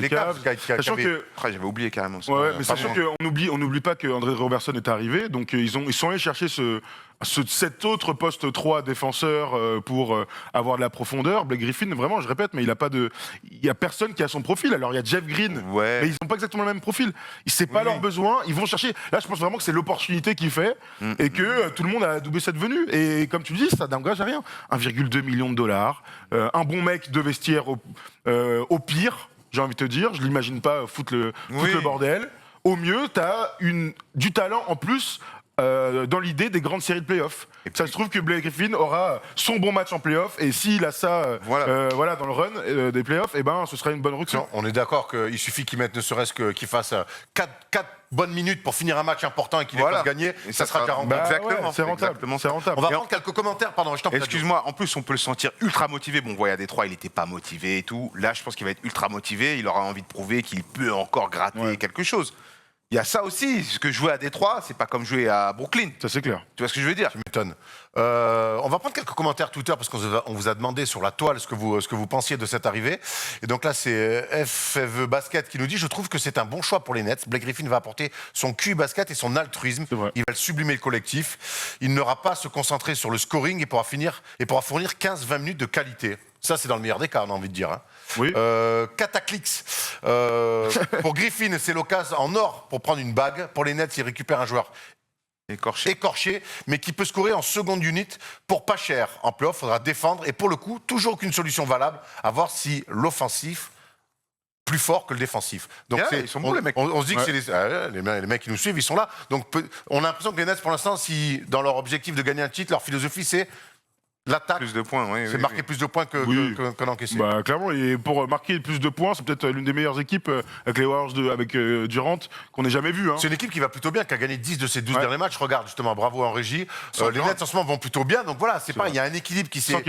Cavs. Sachant que... J'avais oublié carrément ça. Ouais, mais sachant qu'on n'oublie pas que André Robertson est arrivé, donc ils sont allés chercher cet autre poste 3 défenseur pour avoir de la profondeur. Blake Griffin, vraiment, je répète, mais il y a personne qui a son profil. Alors il y a Jeff Green, mais ils n'ont pas exactement le même profil. C'est pas leur besoin. Ils vont chercher. Là, je pense vraiment que c'est l'opportunité qu'il fait et que tout le monde a doublé cette venue. Et comme tu le dis, ça n'engage à rien. 1,2 million de dollars, un bon mec de vestiaire au pire, j'ai envie de te dire. Je l'imagine pas foutre le bordel. Au mieux, tu as du talent en plus. Dans l'idée des grandes séries de playoffs. Ça se trouve que Blake Griffin aura son bon match en playoffs, et s'il a ça dans le run des playoffs, ce sera une bonne recrue. On est d'accord qu'il suffit qu'il mette ne serait-ce qu'il fasse 4 bonnes minutes pour finir un match important et qu'il les fasse gagner, et ça sera déjà rentable. Exactement. C'est rentable. C'est rentable. On va prendre quelques commentaires, pardon, je t'en prie. Excuse-moi, en plus on peut le sentir ultra motivé. Bon, on voit à Détroit, il n'était pas motivé et tout. Là, je pense qu'il va être ultra motivé, il aura envie de prouver qu'il peut encore gratter quelque chose. Il y a ça aussi, ce que jouer à Détroit, c'est pas comme jouer à Brooklyn. Ça, c'est clair. Tu vois ce que je veux dire? Tu m'étonnes. On va prendre quelques commentaires Twitter parce qu'on vous a demandé sur la toile ce que vous pensiez de cette arrivée. Et donc là, c'est FFE Basket qui nous dit: je trouve que c'est un bon choix pour les Nets. Blake Griffin va apporter son QI basket et son altruisme. Il va sublimer le collectif. Il n'aura pas à se concentrer sur le scoring et pourra fournir 15-20 minutes de qualité. Ça, c'est dans le meilleur des cas, on a envie de dire. Hein. Oui. Cataclix. Pour Griffin, c'est l'occasion en or pour prendre une bague. Pour les Nets, il récupère un joueur écorché, mais qui peut scorer en seconde unit pour pas cher. En playoff, il faudra défendre. Et pour le coup, toujours aucune solution valable, à voir si l'offensif plus fort que le défensif. Donc ils sont bons, les mecs. On se dit que c'est les mecs qui nous suivent, ils sont là. Donc on a l'impression que les Nets, pour l'instant, si dans leur objectif de gagner un titre, leur philosophie, c'est l'attaque. Plus de points, oui. C'est marquer plus de points que d'encaisser. Clairement, et pour marquer plus de points, c'est peut-être l'une des meilleures équipes avec les Warriors avec Durant qu'on ait jamais vu. Hein. C'est une équipe qui va plutôt bien, qui a gagné 10 de ses 12 derniers matchs. Regarde, justement, bravo en régie. Les Nets en ce moment vont plutôt bien. Donc voilà, il y a un équilibre qui s'est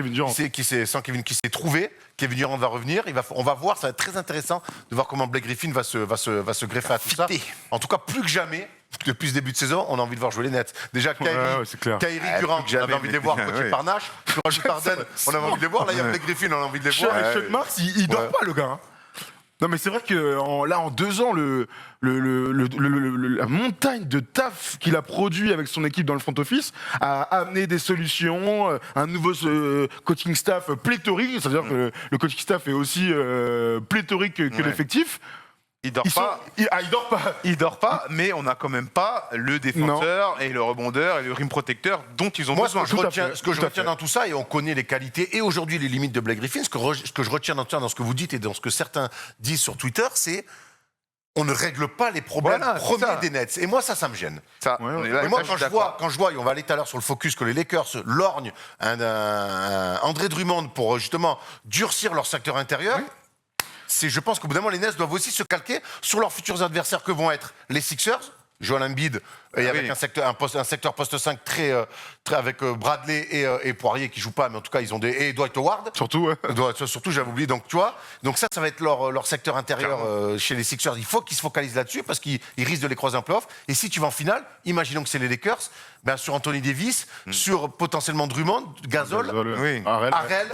trouvé. Kevin Durant va revenir. On va voir, ça va être très intéressant de voir comment Blake Griffin va se greffer à tout ça. En tout cas, plus que jamais, depuis ce début de saison, on a envie de voir jouer les Nets. Déjà, Kyrie, Durant, on avait envie de les voir coachés par Nash. Tu rajoutes Harden, on avait envie de les voir. Là, il y a Blake Griffin, on a envie de les voir. Chuck Marks, il dort pas, le gars. Hein. Non, mais c'est vrai que en 2 ans, la montagne de taf qu'il a produit avec son équipe dans le front office a amené des solutions, un nouveau coaching staff pléthorique. C'est-à-dire que le coaching staff est aussi pléthorique que l'effectif. Il dort pas, mais on n'a quand même pas le défenseur et le rebondeur et le rim protecteur dont ils ont besoin. Ce que je retiens dans tout ça, et on connaît les qualités et aujourd'hui les limites de Blake Griffin, ce que je retiens dans ce que vous dites et dans ce que certains disent sur Twitter, c'est on ne règle pas les problèmes Voilà, c'est ça. premiers des Nets. Et moi, ça me gêne. Ça, Ouais, on est ouais. là, Et moi, ça, je suis d'accord. quand je vois, et on va aller tout à l'heure sur le focus, que les Lakers lorgnent un André Drummond pour justement durcir leur secteur intérieur, je pense qu'au bout d'un moment, les Nets doivent aussi se calquer sur leurs futurs adversaires que vont être les Sixers, Joel Embiid, et avec oui. un secteur poste 5 très avec Bradley et Poirier qui jouent pas, mais en tout cas, ils ont et Dwight Howard. Surtout, ouais. Surtout, j'avais oublié. Donc, tu vois, donc ça va être leur secteur intérieur chez les Sixers. Il faut qu'ils se focalisent là-dessus parce qu'ils risquent de les croiser en playoff. Et si tu vas en finale, imaginons que c'est les Lakers, ben, sur Anthony Davis, sur potentiellement Drummond, Gasol, Oui. Harrell.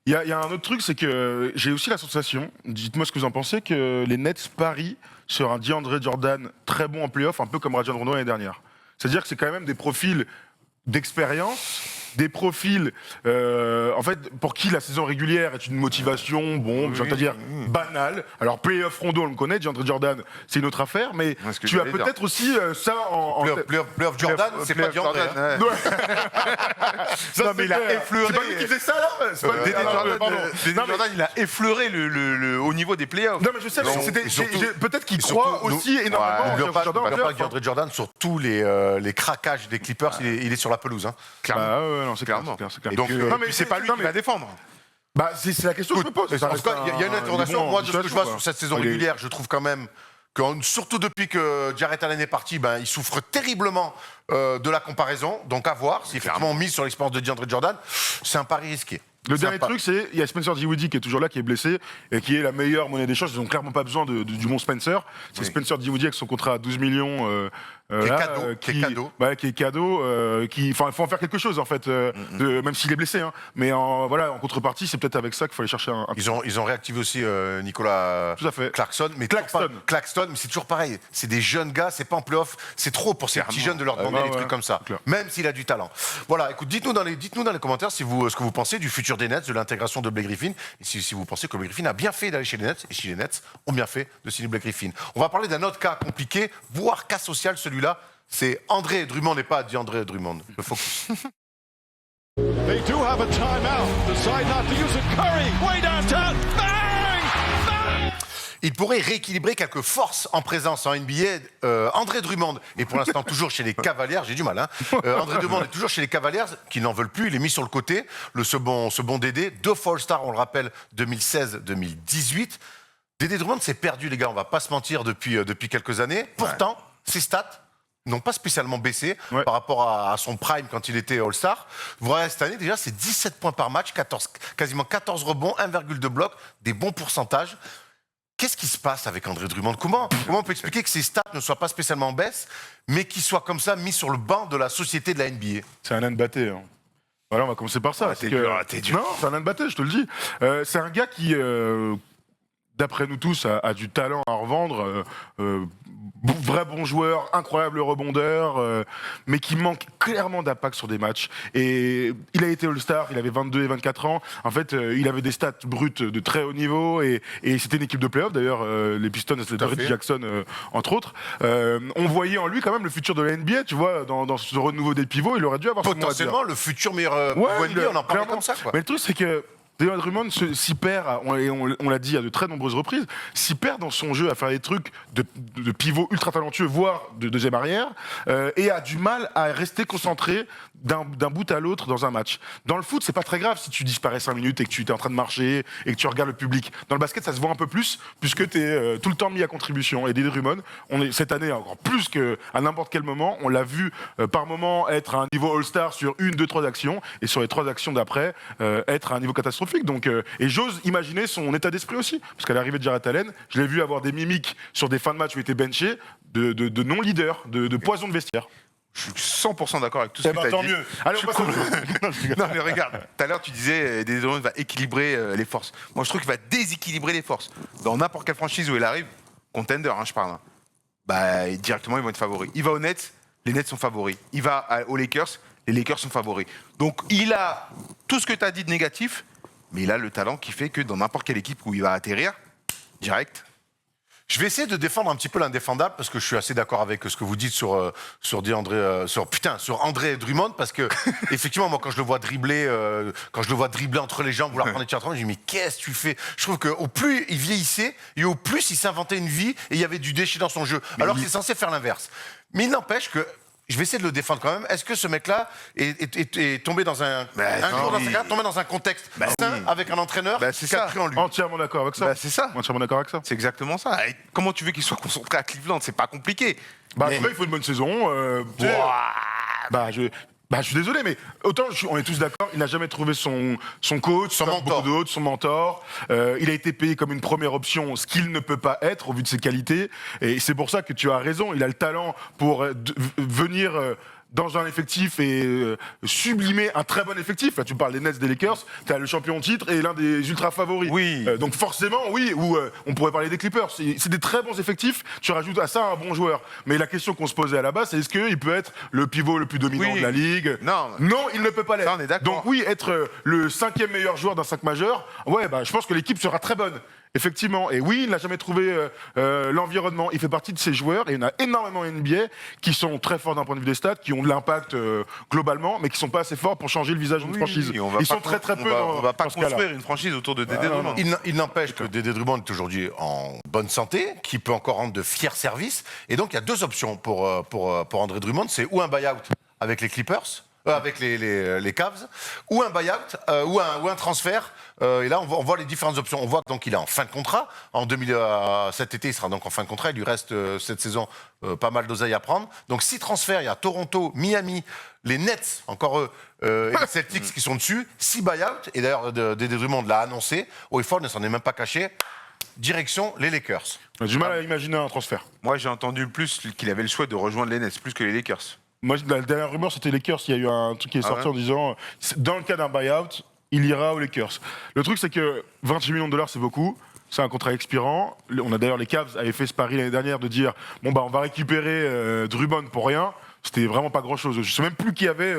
Il y a un autre truc, c'est que j'ai aussi la sensation, dites-moi ce que vous en pensez, que les Nets parient sur un DeAndre Jordan très bon en playoff, un peu comme Rajon Rondo l'année dernière. C'est-à-dire que c'est quand même des profils d'expérience, des profils, en fait, pour qui la saison régulière est une motivation, bon, j'ai envie de dire, banale. Alors, playoff Rondo, on le connaît, DeAndre Jordan, c'est une autre affaire, mais Ouais, ce que tu as j'allais dire. peut-être aussi ça en tête. Playoff Jordan, c'est pas Playoff DeAndre. hein. Jordan, ouais. Ça, Non, c'est mais il a clair. effleuré- C'est pas lui qui faisait ça, là C'est pas lui. Dennis Ah, Jordan, pardon. Dennis Non, mais- Jordan, il a effleuré le haut niveau des playoffs. Non, mais je sais, mais Non, c'était- et surtout- peut-être qu'il et croit surtout, nous- aussi énormément en N'oublions DeAndre pas, Jordan en n'oublions pas playoff, que DeAndre Jordan, sur tous les craquages des Clippers, il est sur la pelouse. Hein. Clairement. Bah ouais, non, c'est clair, Clairement. c'est clair, c'est clair. Et donc, Non, mais c'est pas lui non, qui mais- va défendre. Bah, c'est la question que je me pose. En tout cas, il y a une interrogation. Moi, de ce que je vois sur cette saison Il est- régulière, je trouve quand même que, surtout depuis que Jarrett Allen est parti, ben, il souffre terriblement de la comparaison. Donc, à voir. Si effectivement on mise sur l'expérience de DeAndre Jordan, c'est un pari risqué. Le C'est dernier un pari. truc, c'est il y a Spencer Dinwiddie qui est toujours là, qui est blessé et qui est la meilleure monnaie d'échange. Ils n'ont clairement pas besoin du bon Spencer. C'est Oui. Spencer Dinwiddie avec son contrat à 12 millions. Qui est cadeau, qui est cadeau. Ouais, qui est cadeau. Enfin, il faut en faire quelque chose en fait, même s'il est blessé. Hein. Mais en contrepartie, c'est peut-être avec ça qu'il faut aller chercher un. Ils ont réactivé aussi Nicolas Tout à fait. Clarkson. Mais Claxton, mais c'est toujours pareil. C'est des jeunes gars, c'est pas en playoff. C'est trop pour ces petits jeunes de leur demander ouais, des trucs ouais, comme ça. c'est clair. Même s'il a du talent. Voilà, écoute, dites-nous dans les commentaires ce que vous pensez du futur des Nets, de l'intégration de Blake Griffin. Et si vous pensez que Blake Griffin a bien fait d'aller chez les Nets, et si les Nets ont bien fait de signer Blake Griffin. On va parler d'un autre cas compliqué, voire cas social celui-là. C'est André Drummond n'est pas DeAndre Drummond. Le focus. They do have a timeout. Decide not to use it. Curry, way downtown. Bang! Bang! Il pourrait rééquilibrer quelques forces en présence en NBA. André Drummond est pour l'instant toujours chez les Cavaliers. J'ai du mal, hein. André Drummond est toujours chez les Cavaliers, qui n'en veulent plus. Il est mis sur le côté. Ce bon Dédé, 2 fois All-Star, on le rappelle, 2016-2018. Dédé Drummond s'est perdu, les gars. On va pas se mentir depuis quelques années. Pourtant, ses stats n'ont pas spécialement baissé par rapport à son prime quand il était All-Star. Voilà, cette année, déjà, c'est 17 points par match, quasiment 14 rebonds, 1,2 blocs, des bons pourcentages. Qu'est-ce qui se passe avec André Drummond ? Comment on peut expliquer que ses stats ne soient pas spécialement en baisse, mais qu'il soit comme ça mis sur le banc de la société de la NBA ? C'est un âne batté. Hein. Voilà, on va commencer par ça. t'es dur, t'es dur. Non, c'est un âne batté, je te le dis. C'est un gars qui, d'après nous tous, a du talent à revendre. Vrai bon joueur, incroyable rebondeur, mais qui manque clairement d'impact sur des matchs. Et il a été All-Star, il avait 22 et 24 ans. En fait, il avait des stats brutes de très haut niveau et c'était une équipe de playoff. D'ailleurs, les Pistons, c'était Reggie Jackson, entre autres. On voyait en lui quand même le futur de la NBA, tu vois, dans ce renouveau des pivots. Il aurait dû avoir son mot à dire. Potentiellement, le futur meilleur pivot NBA, on en parlait comme ça, quoi. Mais le truc, c'est que DeAndre Drummond s'y perd, on l'a dit à de très nombreuses reprises, s'y perd dans son jeu à faire des trucs de pivot ultra talentueux, voire de deuxième arrière, et a du mal à rester concentré d'un bout à l'autre dans un match. Dans le foot, c'est pas très grave si tu disparais 5 minutes et que tu es en train de marcher et que tu regardes le public. Dans le basket, ça se voit un peu plus puisque tu es tout le temps mis à contribution. Et DeAndre Drummond, cette année encore plus qu'à n'importe quel moment, on l'a vu par moment être à un niveau All-Star sur 1, 2, 3 actions et sur les 3 actions d'après être à un niveau catastrophique. Donc, et j'ose imaginer son état d'esprit aussi, parce qu'à l'arrivée de Jarrett Allen, je l'ai vu avoir des mimiques sur des fins de match où il était benché, de non-leader, de poison de vestiaire. Je suis 100% d'accord avec tout ce que tu as tant dit. mieux. Allez, on passe au jeu. Non mais regarde, tout à l'heure tu disais Dédé Drummond va équilibrer les forces. Moi je trouve qu'il va déséquilibrer les forces. Dans n'importe quelle franchise où il arrive, contender, hein, je parle. Bah directement ils vont être favoris. Il va aux Nets, les Nets sont favoris. Il va aux Lakers, les Lakers sont favoris. Donc il a tout ce que tu as dit de négatif, mais il a le talent qui fait que dans n'importe quelle équipe où il va atterrir, direct. Je vais essayer de défendre un petit peu l'indéfendable parce que je suis assez d'accord avec ce que vous dites sur André Drummond parce que effectivement moi quand je le vois dribbler entre les jambes vouloir prendre des tirs à 3 je dis mais qu'est-ce que tu fais? Je trouve qu'au plus il vieillissait et au plus il s'inventait une vie et il y avait du déchet dans son jeu alors qu'il est censé faire l'inverse. Mais il n'empêche que je vais essayer de le défendre quand même. Est-ce que ce mec-là est tombé dans tombé dans un contexte sain avec un entraîneur qui a cru en lui? Entièrement d'accord avec ça. C'est ça. Entièrement d'accord avec ça. C'est exactement ça. Et comment tu veux qu'il soit concentré à Cleveland? C'est pas compliqué. Après, il faut une bonne saison. Je suis désolé, mais autant on est tous d'accord, il n'a jamais trouvé son coach, son mentor. Il a été payé comme une première option, ce qu'il ne peut pas être au vu de ses qualités. Et c'est pour ça que tu as raison, il a le talent pour venir dans un effectif et sublimer un très bon effectif. Là, tu parles des Nets, des Lakers, tu as le champion en titre et l'un des ultra favoris. Oui. Donc forcément, oui, ou on pourrait parler des Clippers. C'est des très bons effectifs, tu rajoutes à ça un bon joueur. Mais la question qu'on se posait à la base, c'est est-ce qu'il peut être le pivot le plus dominant de la Ligue? Non, il ne peut pas l'être. Ça, on est d'accord. Donc oui, être le 5e meilleur joueur d'un 5 majeur, je pense que l'équipe sera très bonne. Effectivement, et oui, il n'a jamais trouvé l'environnement. Il fait partie de ces joueurs, et il y en a énormément en NBA qui sont très forts d'un point de vue des stats, qui ont de l'impact globalement, mais qui sont pas assez forts pour changer le visage d'une franchise. Ils sont très peu. On va pas construire une franchise autour de Dédé Drummond. Il n'empêche que Dédé Drummond est aujourd'hui en bonne santé, qui peut encore rendre de fiers services, et donc il y a deux options pour André Drummond, c'est ou un buy-out avec les Clippers. Avec les Cavs, ou un buy-out, ou un transfert. Et là, on voit les différentes options. On voit donc qu'il est en fin de contrat. Cet été, il sera donc en fin de contrat. Il lui reste cette saison pas mal d'oseille à prendre. Donc 6 transferts. Il y a Toronto, Miami, les Nets, encore eux, et les Celtics qui sont dessus. 6 buy-out. Et d'ailleurs, Dédé Drummond l'a annoncé. Hoyford ne s'en est même pas caché. Direction les Lakers. J'ai du mal à imaginer un transfert. Moi, j'ai entendu plus qu'il avait le souhait de rejoindre les Nets, plus que les Lakers. Moi, la dernière rumeur, c'était les Lakers. Il y a eu un truc qui est sorti en disant, dans le cas d'un buy-out, il ira aux Lakers. Le truc, c'est que 28 millions de dollars, c'est beaucoup. C'est un contrat expirant. On a d'ailleurs, les Cavs avaient fait ce pari l'année dernière de dire, on va récupérer Drummond pour rien. C'était vraiment pas grand-chose. Je sais même plus qui y avait.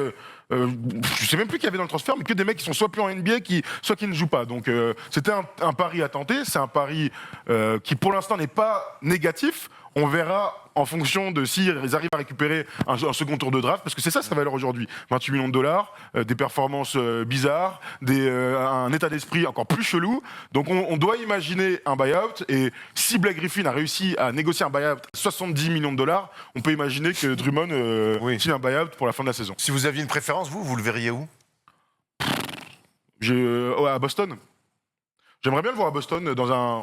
Je sais même plus qui y avait dans le transfert, mais que des mecs qui sont soit plus en NBA, soit qui ne jouent pas. Donc c'était un pari à tenter. C'est un pari qui, pour l'instant, n'est pas négatif. On verra en fonction de s'ils arrivent à récupérer un second tour de draft, parce que c'est ça sa valeur aujourd'hui. 28 millions de dollars, des performances bizarres, un état d'esprit encore plus chelou. Donc on doit imaginer un buy-out, et si Blake Griffin a réussi à négocier un buy-out à 70 millions de dollars, on peut imaginer que Drummond signe un buy-out pour la fin de la saison. Si vous aviez une préférence, vous le verriez où? À Boston. J'aimerais bien le voir à Boston,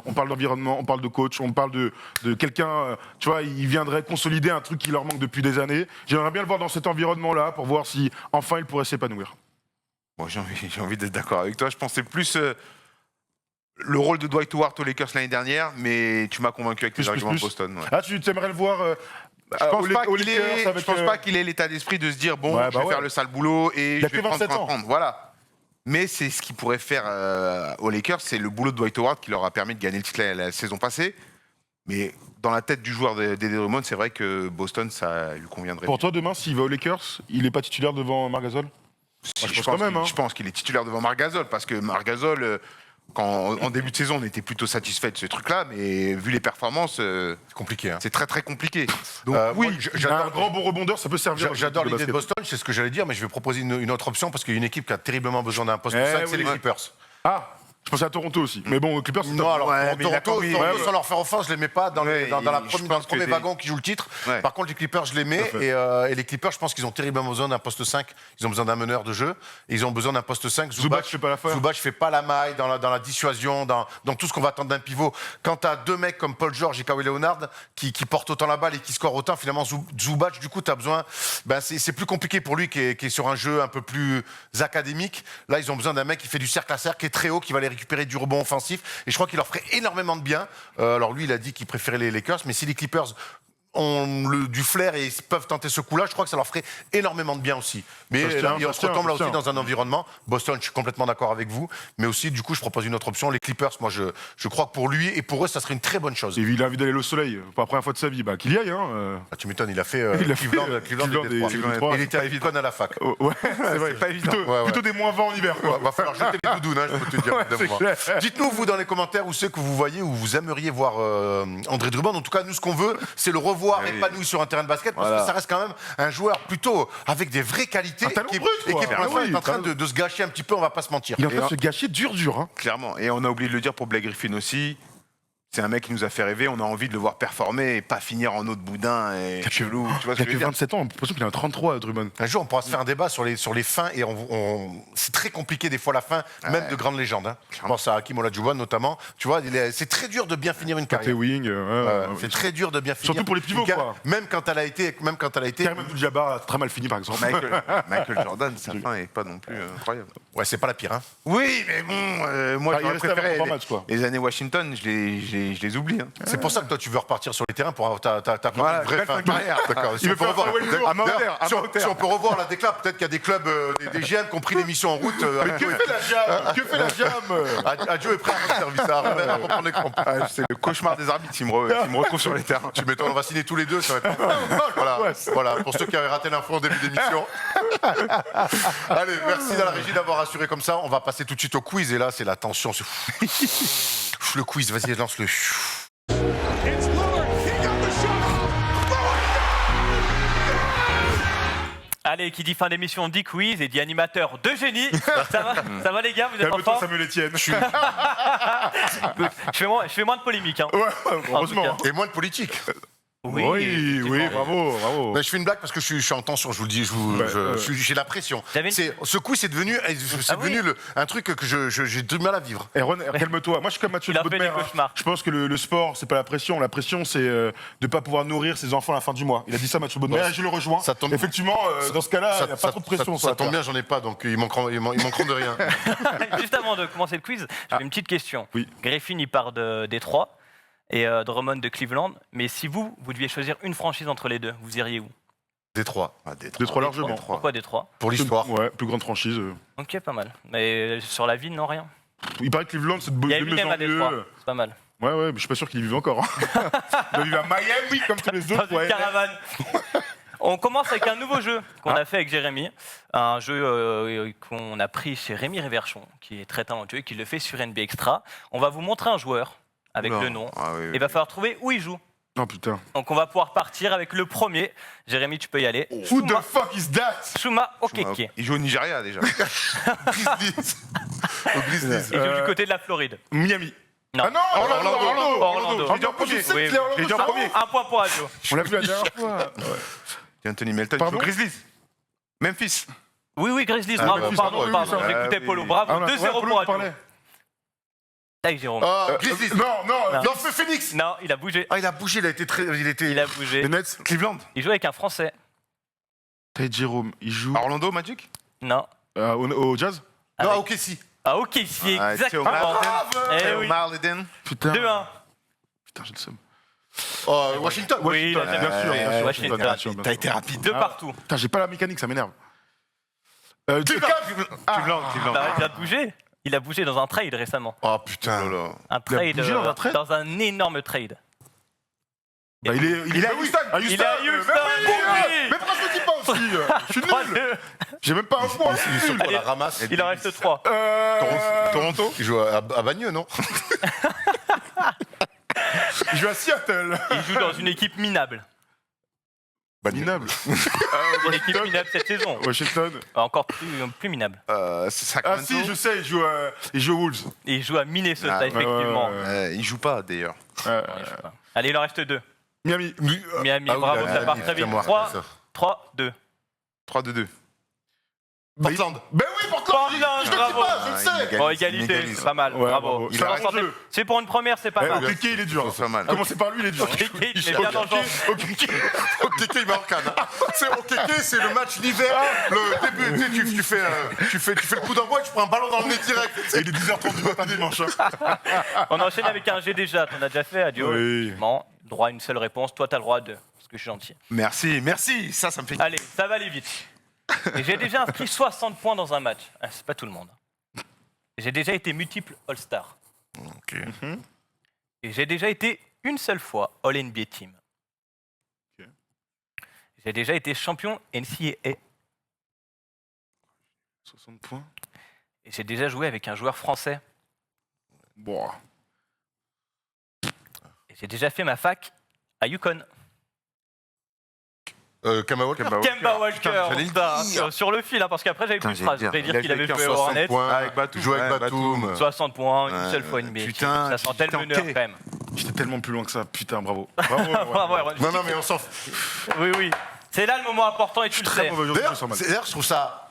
on parle d'environnement, on parle de coach, on parle de quelqu'un, tu vois, il viendrait consolider un truc qui leur manque depuis des années. J'aimerais bien le voir dans cet environnement-là pour voir si, enfin, il pourrait s'épanouir. Bon, j'ai envie d'être d'accord avec toi. Je pensais plus le rôle de Dwight Howard aux Lakers l'année dernière, mais tu m'as convaincu avec tes arguments de Boston. Ouais. Ah, tu aimerais le voir je pense pas qu'il ait l'état d'esprit de se dire, je vais faire le sale boulot et je vais prendre. Voilà. Mais c'est ce qu'il pourrait faire aux Lakers, c'est le boulot de Dwight Howard qui leur a permis de gagner le titre la saison passée. Mais dans la tête du joueur Dédé Drummond, c'est vrai que Boston, ça lui conviendrait. Pour toi, demain, s'il va aux Lakers, il n'est pas titulaire devant Marc Gasol? Je pense qu'il est titulaire devant Marc Gasol, parce que Marc Gasol, en début de saison, on était plutôt satisfait de ce truc-là, mais vu les performances, c'est compliqué. C'est très très compliqué. Donc j'adore un grand bon rebondeur, ça peut servir. J'adore l'idée de Boston, c'est ce que j'allais dire, mais je vais proposer une autre option parce qu'il y a une équipe qui a terriblement besoin d'un poste 5, c'est les Clippers. Ah, je pensais à Toronto aussi. Mais bon, Clippers, c'est non, alors Toronto, sans leur faire offense, je les mets pas dans le premier wagon qui joue le titre. Ouais. Par contre, les Clippers, je les mets. Et les Clippers, je pense qu'ils ont terriblement besoin d'un poste 5. Ils ont besoin d'un meneur de jeu. Et ils ont besoin d'un poste 5. Zubac fait pas la maille dans la dissuasion, dans tout ce qu'on va attendre d'un pivot. Quand tu as deux mecs comme Paul George et Kawhi Leonard qui portent autant la balle et qui scorent autant, finalement, Zubac, du coup, tu as besoin. C'est plus compliqué pour lui qui est sur un jeu un peu plus académique. Là, ils ont besoin d'un mec qui fait du cercle à cercle, qui est très haut, qui va les récupérer du rebond offensif, et je crois qu'il leur ferait énormément de bien. Alors lui, il a dit qu'il préférait les Lakers, mais si les Clippers du flair et ils peuvent tenter ce coup-là, je crois que ça leur ferait énormément de bien aussi. Mais on se retombe là aussi dans un environnement. Boston, je suis complètement d'accord avec vous. Mais aussi, du coup, je propose une autre option. Les Clippers, moi, je crois que pour lui et pour eux, ça serait une très bonne chose. Et il a envie d'aller au soleil, pour la première fois de sa vie. Bah, qu'il y aille. Ah, tu m'étonnes, il a fait Cleveland et Détroit. Il était à Cleveland à la fac. Ouais, c'est vrai. Pas évident. Plutôt des moins 20 en hiver. Ouais, va falloir jeter les doudounes, je peux te dire. Dites-nous, vous, dans les commentaires, où c'est que vous voyez, où vous aimeriez voir André Drummond. En tout cas, nous, ce qu'on veut, c'est le revoir épanoui sur un terrain de basket, parce que ça reste quand même un joueur plutôt avec des vraies qualités et qui pour l'instant est en train de se gâcher un petit peu, on va pas se mentir. Il est en train de se gâcher dur. Hein. Clairement. Et on a oublié de le dire pour Blake Griffin aussi. C'est un mec qui nous a fait rêver, on a envie de le voir performer et pas finir en autre boudin et chelou. Tu vois ce que je veux Il a dire? 27 ans, on a l'impression qu'il a 33, Drummond. Un jour, on pourra se faire un débat sur les fins et c'est très compliqué des fois la fin, même de grandes légendes. Hein. Je pense à Hakim Olajuwon notamment. Tu vois, c'est très dur de bien finir une carrière. Wing, c'est très dur de bien finir. Surtout pour les pivots, quoi. Même quand elle a été. Karim Abdul-Jabbar a très mal fini, par exemple. Michael Jordan, sa fin est pas non plus incroyable. Ouais, c'est pas la pire. Hein. Oui, mais bon, moi j'aurais préféré les années Washington, je les oublie. Hein. C'est pour ça que toi tu veux repartir sur les terrains pour avoir ta vraie fin de carrière. D'accord. Si on peut revoir la déclare, peut-être qu'il y a des clubs, des GM qui ont pris l'émission en route. Que fait la jam Adjo est prêt à rendre service, à reprendre les crampes. C'est le cauchemar des arbitres qui me retrouvent sur les terrains. Tu m'étonnes, on va signer tous les deux, ça va être voilà, pour ceux qui avaient raté l'info au début d'émission. Allez, merci à la régie d'avoir assuré comme ça. On va passer tout de suite au quiz, et là c'est la tension. Le quiz, vas-y, lance-le. Allez, qui dit fin d'émission dit quiz et dit animateur de génie. Ça va les gars, vous êtes en Calme-toi, forme? Samuel Etienne. Je fais moins de polémique. Hein. Ouais, heureusement. Et moins de politique. Oui, bravo. Mais je fais une blague parce que je suis en tension, je vous le dis, j'ai la pression. Ce coup, c'est devenu un truc que j'ai du mal à vivre. Erwan, calme-toi. Moi, je suis comme Mathieu Bodmer. Je pense que le sport, c'est pas la pression. La pression, c'est de ne pas pouvoir nourrir ses enfants à la fin du mois. Il a dit ça, Mathieu Bodmer, et je le rejoins. Effectivement, dans ce cas-là, il n'y a pas trop de pression. Ça tombe bien, j'en ai pas, donc ils manqueront de rien. Juste avant de commencer le quiz, j'ai une petite question. Oui. Griffin, il part de Détroit. Et Drummond de Cleveland. Mais si vous deviez choisir une franchise entre les deux, vous iriez où? Détroit. Détroit largement. Pourquoi Détroit? Pour l'histoire. Ouais, plus grande franchise. Ok, pas mal. Mais sur la ville, non, rien. Il paraît que Cleveland, c'est de Il y a mieux Eminem en à Détroit, mieux. c'est pas mal. Ouais, mais je suis pas sûr qu'il y vive encore. Il doit vivre à Miami, comme tous les autres. Dans une caravane. On commence avec un nouveau jeu qu'on a fait avec Jérémy. Un jeu qu'on a pris chez Rémi Réverchon, qui est très talentueux et qui le fait sur NBA Extra. On va vous montrer un joueur avec le nom. Et il va falloir trouver où il joue. Oh putain. Donc on va pouvoir partir avec le premier. Jérémy, tu peux y aller. Who the fuck is that? Shuma Okeke. Il joue au Nigeria déjà. Grizzlies. Il joue du côté de la Floride. Miami. Non. Ah non, Orlando. J'ai dit en premier. J'ai dit en premier. Un point pour Adjo. On l'a vu la dernière fois. Anthony Melton, il joue au Grizzlies. Memphis. Oui, Grizzlies. Bravo. Pardon. J'écoutais Polo. Bravo. 2-0 pour Adjo. Tac, Jérôme. Grizzlies. Non, fait Phoenix. Non, il a bougé. Ah, il a bougé, Il a bougé. Les Nets. Cleveland. Il joue avec un Français. T'as Jérôme, il joue. Orlando Magic. Non. Au Jazz. Non, ok, si. Ah, ok, si, exactement. Theo Maledon. Putain. 2-1. Putain, j'ai le seum. Washington. Oui, bien sûr. Washington. T'as été rapide. 2 partout. Putain, j'ai pas la mécanique, ça m'énerve. Cleveland. Il a bougé. Il a bougé dans un trade récemment. Oh putain. Un trade, bougé dans un trade dans un énorme trade. Bah, il est à Houston. Il est à Houston. Mais pourquoi je me dis pas aussi? Je suis nul. J'ai même pas un point. Allez, la ramasse. il en reste 3. Toronto. Il joue à Bagneux, non? Il joue à Seattle. Il joue dans une équipe minable. Minable. Une équipe minable cette saison. Washington. Encore plus minable. Sacramento. Ah si, je sais, il joue aux Wolves. Et il joue à Minnesota, effectivement. Il joue pas d'ailleurs. Ouais, il joue pas. Allez, il en reste 2. Miami. Bravo, ça part très vite. 3-2. 3-2. Portland. Ben oui, Portland. Portland, bravo. Je le sais. Bon, égalité, c'est pas mal. Ouais, Bravo. Il a raison. C'est pour une première, c'est pas mal. Okeke, il est dur. C'est pas mal. Commencez par lui, il est dur. Okeke, il est bien dans le genre. Okeke, il m'encanne. Okeke, c'est le match d'hiver. Le début, tu fais le coup d'envoi et tu prends un ballon dans le nez direct. Et il est 10h30 du matin dimanche. On enchaîne avec un G déjà. T'en as déjà fait, Adio. Oui. Bon, droit à une seule réponse. Toi, t'as le droit à 2. Parce que je suis gentil. Merci, ça me fait... Allez, ça va aller vite. Et j'ai déjà inscrit 60 points dans un match. Ah, c'est pas tout le monde. J'ai déjà été multiple All-Star. Ok. Et j'ai déjà été une seule fois All-NBA Team. Ok. J'ai déjà été champion NCAA. 60 points. Et j'ai déjà joué avec un joueur français. Bon. Et j'ai déjà fait ma fac à Yukon. Kemba Walker. Kemba Walker, j'allais le putain, dire. sur le fil, hein, parce qu'après j'avais plus de Putain, phrases. Je j'allais vais dire dire. qu'il avait Il a joué fait au 60 Hornets. points, Avec Batum. joué avec Ouais, Batum. 60 points, une Ouais, seule fois NBA. putain, Ça sentait le j'étais en meneur quai. quand même. J'étais tellement plus loin que ça. Putain, bravo. Bravo. Bravo, Aaron. Non, mais on s'en fout. Oui. C'est là le moment important et tu le Très sais. mauvais aujourd'hui, je me sens mal. D'ailleurs, je trouve ça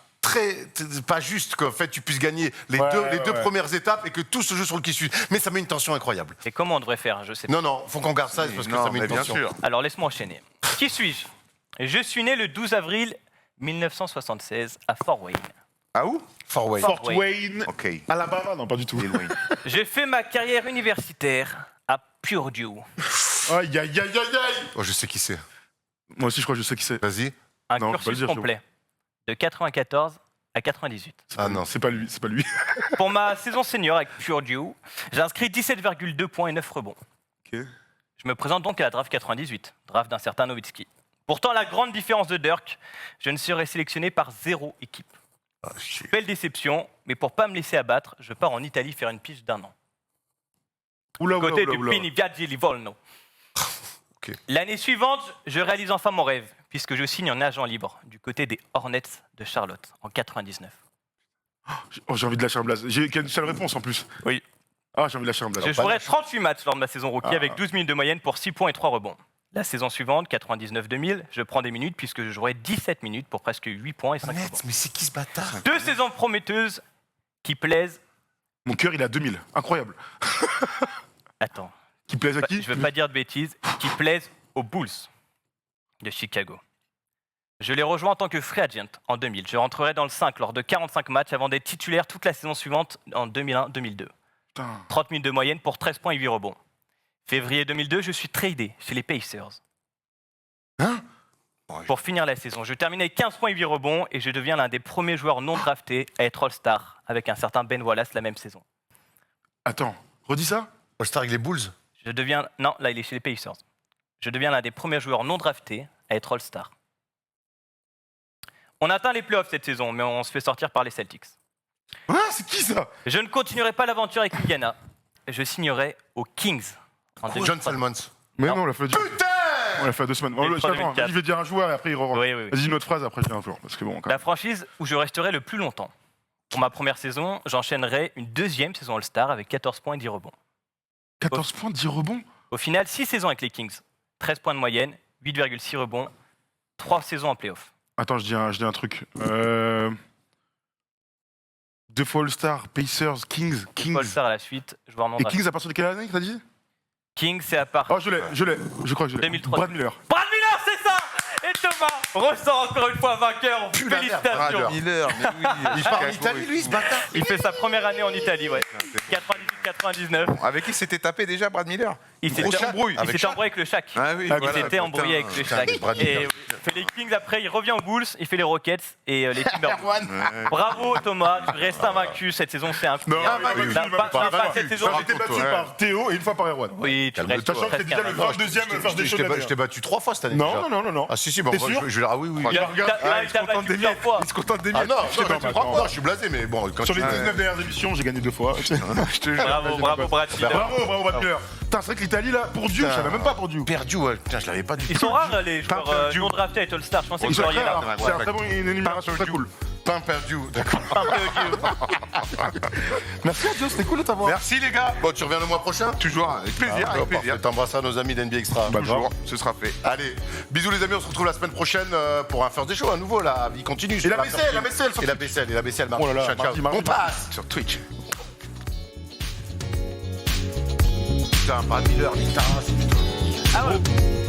pas juste qu'en fait tu puisses gagner les deux premières étapes et que tout se joue sur le qui suit. Mais ça met une tension incroyable. Et comment on devrait faire? Je sais pas. Non, faut qu'on garde ça parce que ça met une bien tension. sûr. Alors laisse-moi enchaîner. Qui suis-je? Je suis né le 12 avril 1976 à Fort Wayne. Ah où? Fort Wayne. Fort Fort Wayne. Wayne. Ok. Alabama, non, pas du tout. J'ai fait ma carrière universitaire à Purdue. Aïe, aïe, aïe, aïe, aïe. Oh, je sais qui c'est. Moi aussi, je crois que je sais qui c'est. Vas-y. Un Non, faut pas le cursus dire, complet. De 94 à 98. Ah non, C'est pas lui, c'est pas lui. Pour ma saison senior avec Purdue, j'ai inscrit 17,2 points et 9 rebonds. Ok. Je me présente donc à la draft 98, draft d'un certain Nowitzki. Pourtant, la grande différence de Dirk, je ne serai sélectionné par 0 équipe. Ah, shit. Belle déception, mais pour pas me laisser abattre, je pars en Italie faire une pige d'1 an. Oula, Côté oula, du oula. Pini Viaggi Livorno. Ok. L'année suivante, je réalise enfin mon rêve, puisque je signe en agent libre du côté des Hornets de Charlotte en 99. Oh, j'ai envie de lâcher un blaze. J'ai une seule réponse en plus. Oui. Ah, j'ai envie de lâcher un blaze. Je jouerai 38 matchs lors de ma saison rookie Ah. avec 12 minutes de moyenne pour 6 points et 3 rebonds. La saison suivante, 99-2000, je prends des minutes puisque je jouerai 17 minutes pour presque 8 points et 5 rebonds. Mais c'est qui ce bâtard? 2 saisons prometteuses qui plaisent... Mon cœur, il est à 2000. Incroyable. Attends, Qui plaise à qui je veux pas dire de bêtises, qui plaisent aux Bulls de Chicago. Je les rejoins en tant que free agent en 2000. Je rentrerai dans le 5 lors de 45 matchs avant d'être titulaire toute la saison suivante en 2001-2002. Putain. 30 minutes de moyenne pour 13 points et 8 rebonds. Février 2002, je suis tradé chez les Pacers. Hein? Pour finir la saison, je termine avec 15 points et 8 rebonds et je deviens l'un des premiers joueurs non draftés à être All-Star avec un certain Ben Wallace la même saison. Attends, redis ça. All-Star avec les Bulls? Je deviens... Non, là, il est chez les Pacers. Je deviens l'un des premiers joueurs non draftés à être All-Star. On atteint les playoffs cette saison, mais on se fait sortir par les Celtics. Ah, c'est qui ça? Je ne continuerai pas l'aventure avec Indiana. Je signerai aux Kings. En John 2003. Salmons. Mais Non. non, on l'a fait dire. Putain! On l'a fait à 2 semaines. Mais Oh, le attends, 2004. je vais dire un joueur et après il re. Oui, oui, oui. Vas-y, une autre phrase, après je dis un joueur. Parce que bon, quand La même. franchise où je resterai le plus longtemps. Pour ma première saison, j'enchaînerai une deuxième saison All-Star avec 14 points et 10 rebonds. 14 points, 10 rebonds. Au final, 6 saisons avec les Kings. 13 points de moyenne, 8,6 rebonds, 3 saisons en playoff. Attends, je dis un truc. 2 fois All-Star, Pacers, Kings. All-Star à la suite, joueur non Et drafté. Kings à partir de quelle année que t'as dit? Kings, c'est à part. Oh, je l'ai. Je crois que je l'ai. 2003. Brad Miller. Brad Miller, c'est ça! Et Thomas ressort encore une fois vainqueur. Pue la merde, Félicitations. Brad Miller, mais oui. Il part en Italie, lui, ce bâtard? Il fait sa première année en Italie, ouais. 98-99. Avec qui s'était tapé déjà, Brad Miller? Il s'était Grosse embrouille. il Avec s'était Shaq. embrouillé avec le Shaq. Ah oui, Il voilà, s'était embrouillé avec le putain, Shaq. Brad Et Miller. il fait les Kings après, il revient aux Bulls, il fait les Rockets et les Timberwolves. Ouais. Bravo Thomas, tu restes invaincu cette saison, c'est incroyable. invaincu, Cette saison, J'ai été battu par Théo et une fois par Erwan. oui, tu restes Sachant que c'est déjà le presque 22e first day show de Je l'année. t'ai battu 3 fois cette année. Non, déjà. non, non, non, non. Ah si, bon, T'es moi, sûr je vais ah oui, oui. Il a battu plusieurs fois. Il se contente des Ah miettes. non, je t'ai battu non, 3 non. fois, je suis blasé, mais bon, quand Sur tu... les 19 dernières émissions, j'ai gagné 2 fois. Je te jure. Bravo Brad Pitt. Bravo, Brad Miller. Putain, c'est vrai que l'Italie, là, pour Dieu, je savais même pas pour Dieu. Perdu, ouais. Putain, je l'avais pas du tout. Ils sont rares les joueurs perdu. non draftés avec All-Star, je pensais que Ils vous sont auriez très là. rares. C'est un très bon, une élimination très cool. Pain perdu, d'accord. Merci à Dieu, c'était cool de t'avoir. Merci les gars. Bon, tu reviens le mois prochain? Toujours, avec plaisir, Ah, avec parfait. plaisir. T'embrasseras nos amis d'NBA Extra. Toujours, ce sera fait. Allez, bisous les amis, on se retrouve la semaine prochaine pour un First Day Show, à nouveau, la vie continue. Et la BCL, la BCL, Et la BCL, marche. Oh là là, Ciao, ciao. mardi, mardi, On passe. Sur Twitch. Putain, Brad Miller, putain, c'est... Ah ouais.